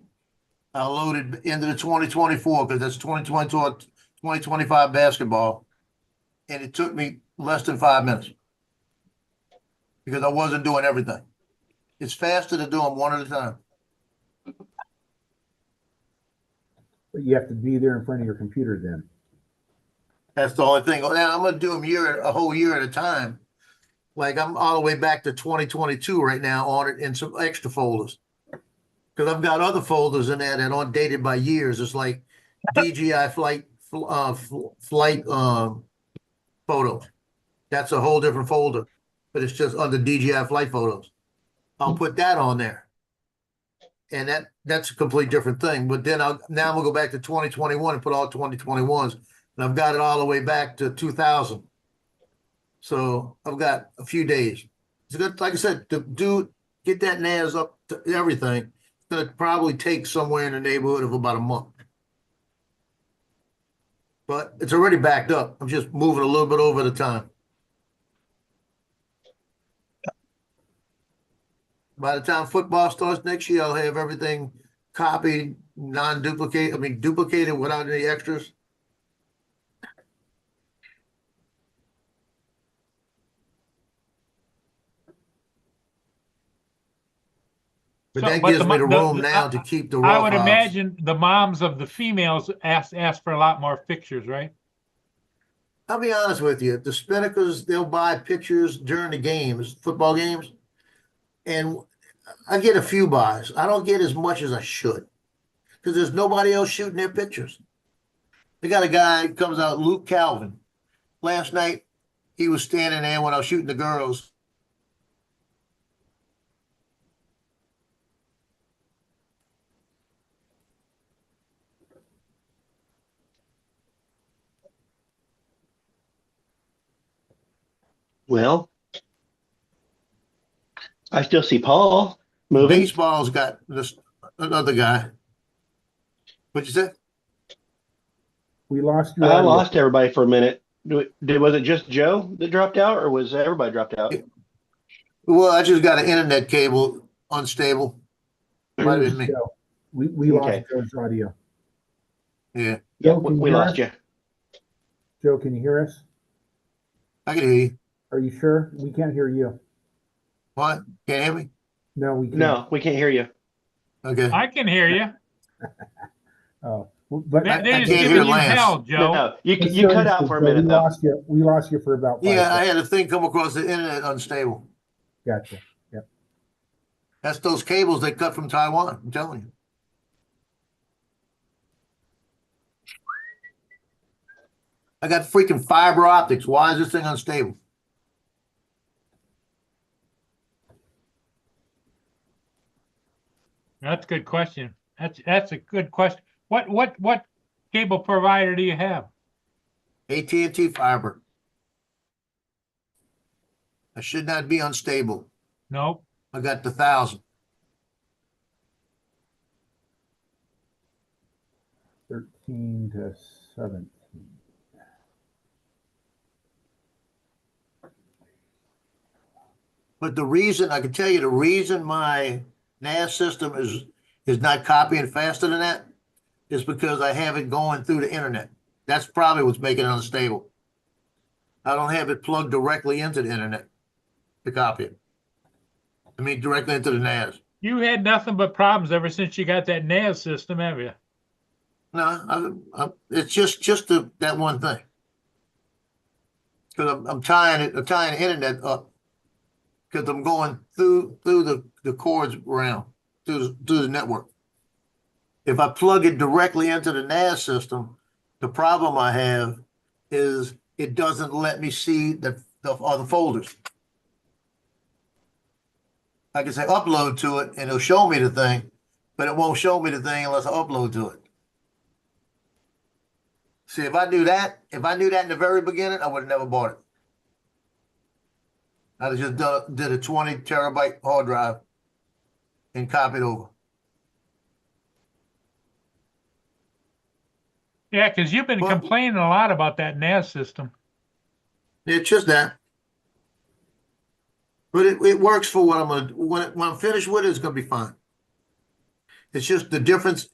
I loaded into the 2024 because that's 2024, 2025 basketball. And it took me less than 5 minutes because I wasn't doing everything. It's faster to do them one at a time. But you have to be there in front of your computer then. That's the only thing. Now I'm going to do them a whole year at a time. Like I'm all the way back to 2022 right now on it in some extra folders. Because I've got other folders in there that aren't dated by years. It's like DJI flight photos. That's a whole different folder, but it's just under DJI flight photos. I'll put that on there. And that's a complete different thing. But then now I'm gonna go back to 2021 and put all 2021s. And I've got it all the way back to 2000. So I've got a few days. It's good, like I said, to get that NAS up to everything, it's gonna probably take somewhere in the neighborhood of about a month. But it's already backed up. I'm just moving a little bit over the time. By the time football starts next year, I'll have everything copied, duplicated without any extras. But So- that but gives the me the mo- room now to keep the I raw would files. imagine the moms of the females ask for a lot more pictures, right? I'll be honest with you, the Spinnakers, they'll buy pictures during the games, football games, and I get a few buys. I don't get as much as I should because there's nobody else shooting their pictures. They got a guy who comes out, Luke Calvin. Last night, he was standing there when I was shooting the girls. Well, I still see Paul moving. Baseball's got this another guy. What'd you say? We lost you. I lost everybody for a minute. Was it just Joe that dropped out, or was everybody dropped out? Well, I just got an internet cable unstable. Might have been me. Joe. We lost Joe's audio. Yeah. Yeah, Joe, can we hear lost us? you. Joe, can you hear us? I can hear you. Are you sure? We can't hear you. What? Can't hear me? No, we can't. No, we can't hear you. Okay. I can hear you. Oh, but They're I just can't hear giving you Lance. hell, Joe. No, you cut out for a minute we though. lost you. We lost you for about 5 Yeah, I seconds. had a thing come across the internet unstable. Gotcha. Yep. That's those cables they cut from Taiwan. I'm telling you. I got freaking fiber optics. Why is this thing unstable? That's a good question. That's a good question. What cable provider do you have? AT&T fiber. I should not be unstable. Nope. I got the 1,000. 13 to 17. But the reason, I can tell you the reason my NAS system is not copying faster than that is because I have it going through the internet. That's probably what's making it unstable. I don't have it plugged directly into the internet to copy it. I mean, directly into the NAS. You had nothing but problems ever since you got that NAS system, have you? No, it's just that one thing. Because I'm tying the internet up. Because I'm going through the cords around through the network. If I plug it directly into the NAS system, the problem I have is it doesn't let me see the other folders. I can say upload to it and it'll show me the thing, but it won't show me the thing unless I upload to it. See, if I knew that in the very beginning, I would have never bought it. I'd have just did a 20 terabyte hard drive and copied over. Yeah, because you've been complaining a lot about that NAS system. It's just that. But it works for what I'm going to do. When I'm finished with it, it's going to be fine. It's just the difference.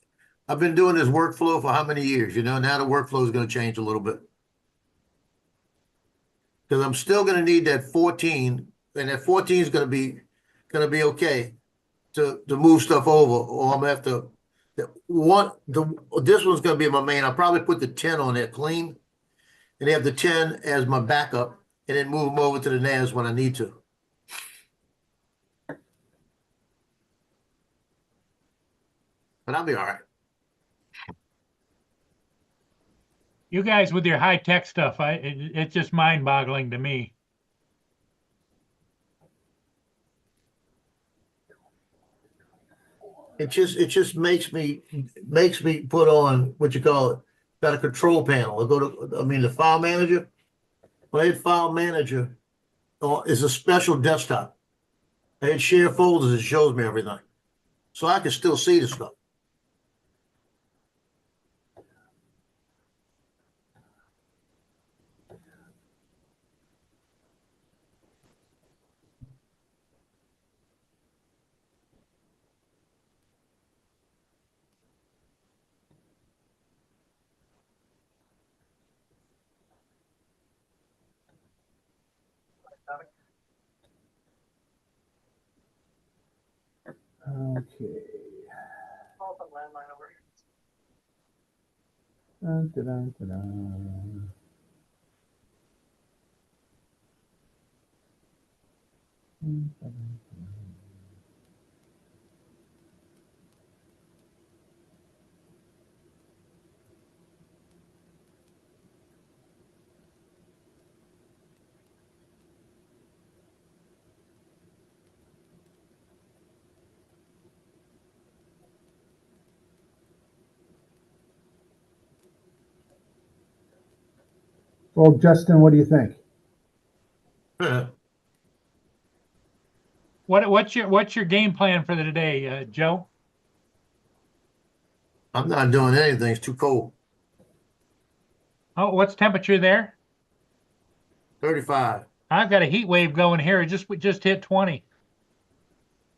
I've been doing this workflow for how many years? Now the workflow is going to change a little bit. Because I'm still going to need that 14, and that 14 is going to be okay to move stuff over, or I'm going to have to. This one's going to be my main. I'll probably put the 10 on there clean, and have the 10 as my backup, and then move them over to the NAS when I need to. But I'll be all right. You guys with your high tech stuff, it's just mind boggling to me. It just makes me put on what you call it. Got a control panel. The file manager. Blade File Manager is a special desktop. I hit share folders. It shows me everything, so I can still see the stuff. Okay. Dun, dun, dun, dun, dun. Dun, dun, dun. Well, Justin, what do you think? What's your game plan for the day, Joe? I'm not doing anything. It's too cold. Oh, what's temperature there? 35. I've got a heat wave going here. We just hit 20.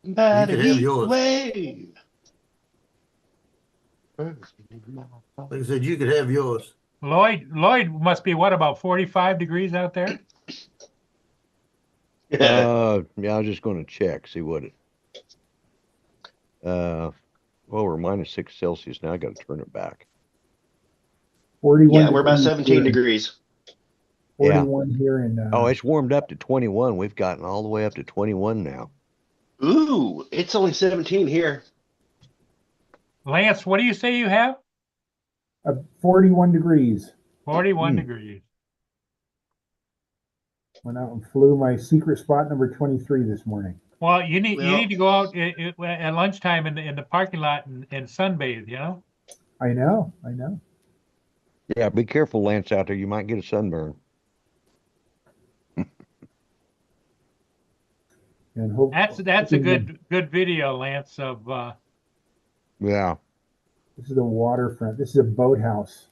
Bad You could have heat yours. wave. Like I said, you could have yours. Lloyd must be what, about 45 degrees out there? Yeah, I was just going to check, see what it. Well, we're -6 Celsius now. I got to turn it back. 41. Yeah, we're about degrees 17 here. degrees. 41 here in. Oh, it's warmed up to 21. We've gotten all the way up to 21 now. Ooh, it's only 17 here. Lance, what do you say you have? 41 degrees. 41 degrees. Went out and flew my secret spot number 23 this morning. Well, you need to go out at lunchtime in the parking lot and sunbathe, you know? I know. Yeah, be careful, Lance, out there. You might get a sunburn. And hope That's a good video, Lance, of Yeah. This is the waterfront. This is a boathouse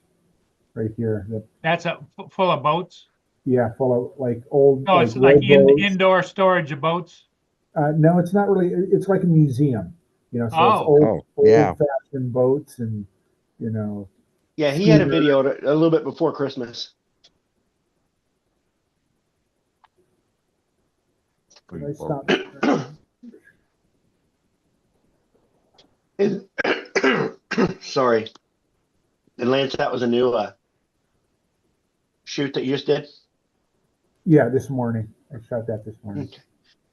right here. that's full of boats. Yeah, full of like old. No, it's like indoor storage of boats. No, it's not really. It's like a museum. So it's old fashioned boats and Yeah, he had a video a little bit before Christmas. I stopped. Sorry. And Lance, that was a new shoot that you just did? Yeah, this morning. I shot that this morning.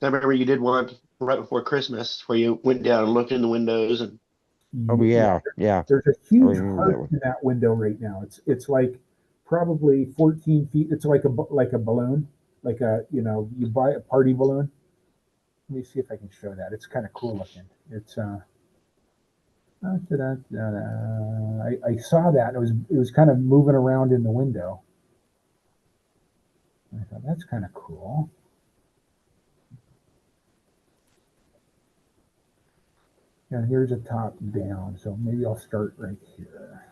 I remember you did one right before Christmas where you went down and looked in the windows and. Oh yeah. There's a huge heart in that window right now. It's like probably 14 feet. It's like a balloon, like you buy a party balloon. Let me see if I can show that. It's kind of cool looking. It's I saw that. It was kind of moving around in the window. I thought that's kind of cool. And here's a top down. So maybe I'll start right here.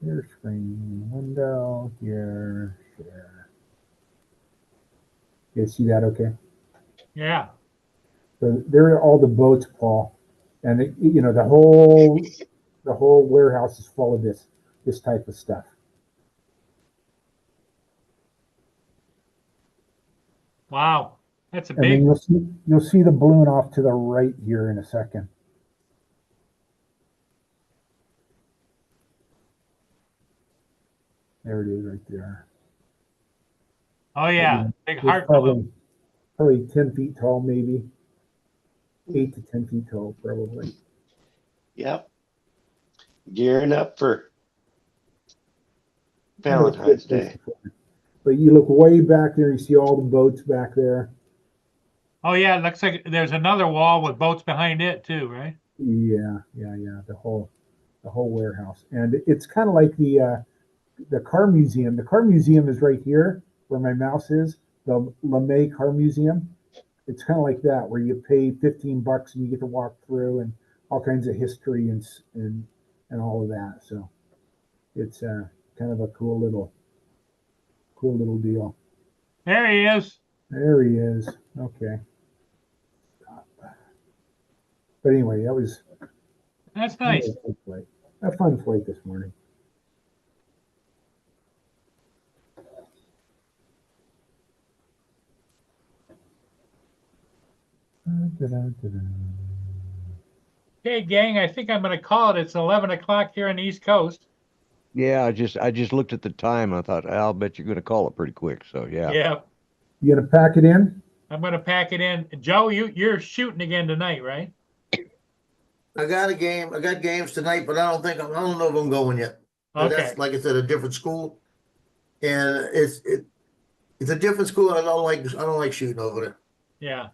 Here, screen, window, here, share. You guys see that okay? Yeah. So there are all the boats, Paul. And the whole warehouse is full of this type of stuff. Wow, that's a And big. then you'll see the balloon off to the right here in a second. There it is, right there. Oh yeah, big It's heart probably balloon. 10 feet tall, maybe 8 to 10 feet tall, probably. Yep. Gearing up for Valentine's Day. But you look way back there, you see all the boats back there. Oh yeah, it looks like there's another wall with boats behind it too, right? Yeah, the whole warehouse, and it's kind of like the car museum. The car museum is right here where my mouse is. The LeMay Car Museum. It's kind of like that, where you pay $15 and you get to walk through and all kinds of history and all of that. So it's kind of a cool little deal. There he is. There he is. Okay. But anyway, That's nice. A fun flight this morning. Okay, gang, I think I'm going to call it. It's 11 o'clock here on the East Coast. Yeah, I just looked at the time. I thought, I'll bet you're going to call it pretty quick. So yeah. Yeah, You gonna pack it in? I'm going to pack it in. Joe, you're shooting again tonight, right? I got a game. I got games tonight, but I don't know if I'm going yet. Okay. That's, like I said, a different school, and it's a different school. I don't like shooting over there. Yeah.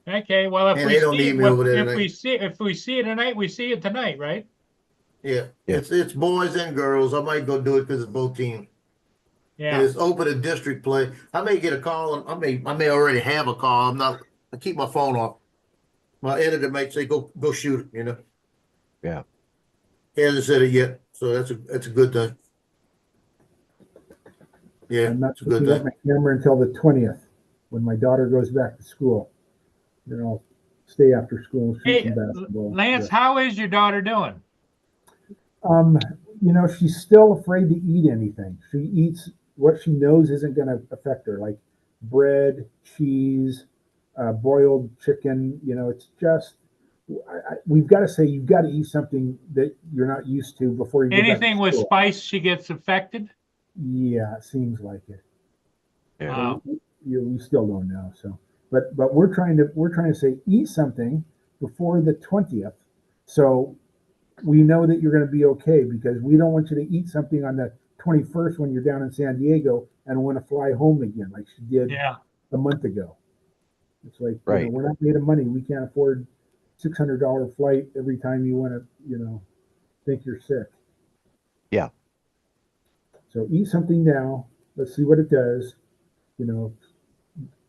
Okay, well, And they don't need me over there if tonight. we see it tonight, we see it tonight, right? Yeah, Yeah. it's boys and girls. I might go do it because it's both teams. And Yeah. it's open to district play. I may get a call, and I may already have a call. I keep my phone off. My editor might say, "Go shoot it," you know. Yeah. He hasn't said it yet, so that's a good thing. Yeah, I'm not it's a good picking up thing. my camera until the 20th, when my daughter goes back to school. Then I'll stay after school and shoot Hey, some basketball. Lance, Yeah. how is your daughter doing? She's still afraid to eat anything. She eats what she knows isn't going to affect her, like bread, cheese, boiled chicken. It's just, we've got to say, you've got to eat something that you're not used to before you get back to Anything with school. spice, she gets affected? Yeah, it seems like it. Yeah. Wow. We still don't know. So, but we're trying to say eat something before the 20th, so we know that you're going to be okay, because we don't want you to eat something on the 21st when you're down in San Diego and want to fly home again like she did Yeah. a month ago. It's like, Right. we're not made of money. We can't afford $600 flight every time you want to, think you're sick. Yeah. So eat something now. Let's see what it does.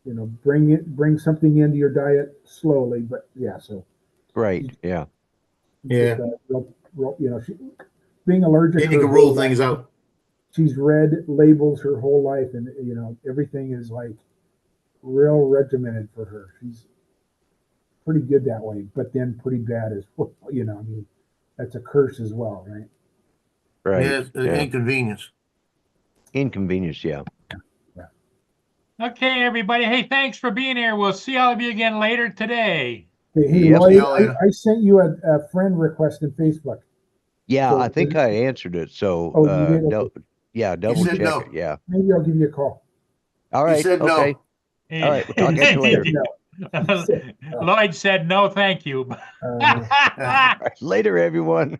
Bring something into your diet slowly, but yeah. So Right. Yeah. Yeah. being allergic. Then you her can roll whole things life, out. She's read labels her whole life, and everything is like real regimented for her. She's pretty good that way, but then pretty bad as well. That's a curse as well, right? Right. Yeah, it's an Yeah. inconvenience. Inconvenience. Yeah. Okay, everybody. Hey, thanks for being here. We'll see all of you again later today. Hey, Yep. Lloyd, See y'all later. I sent you a friend request in Facebook. Yeah. So- I think I answered it. So, Oh, you did? Okay. yeah, double said check no. it. Yeah. Maybe I'll give you a call. All right. said no. Okay. All right. We'll talk at you later. No. Lloyd said no, thank you. Uh, Later, everyone.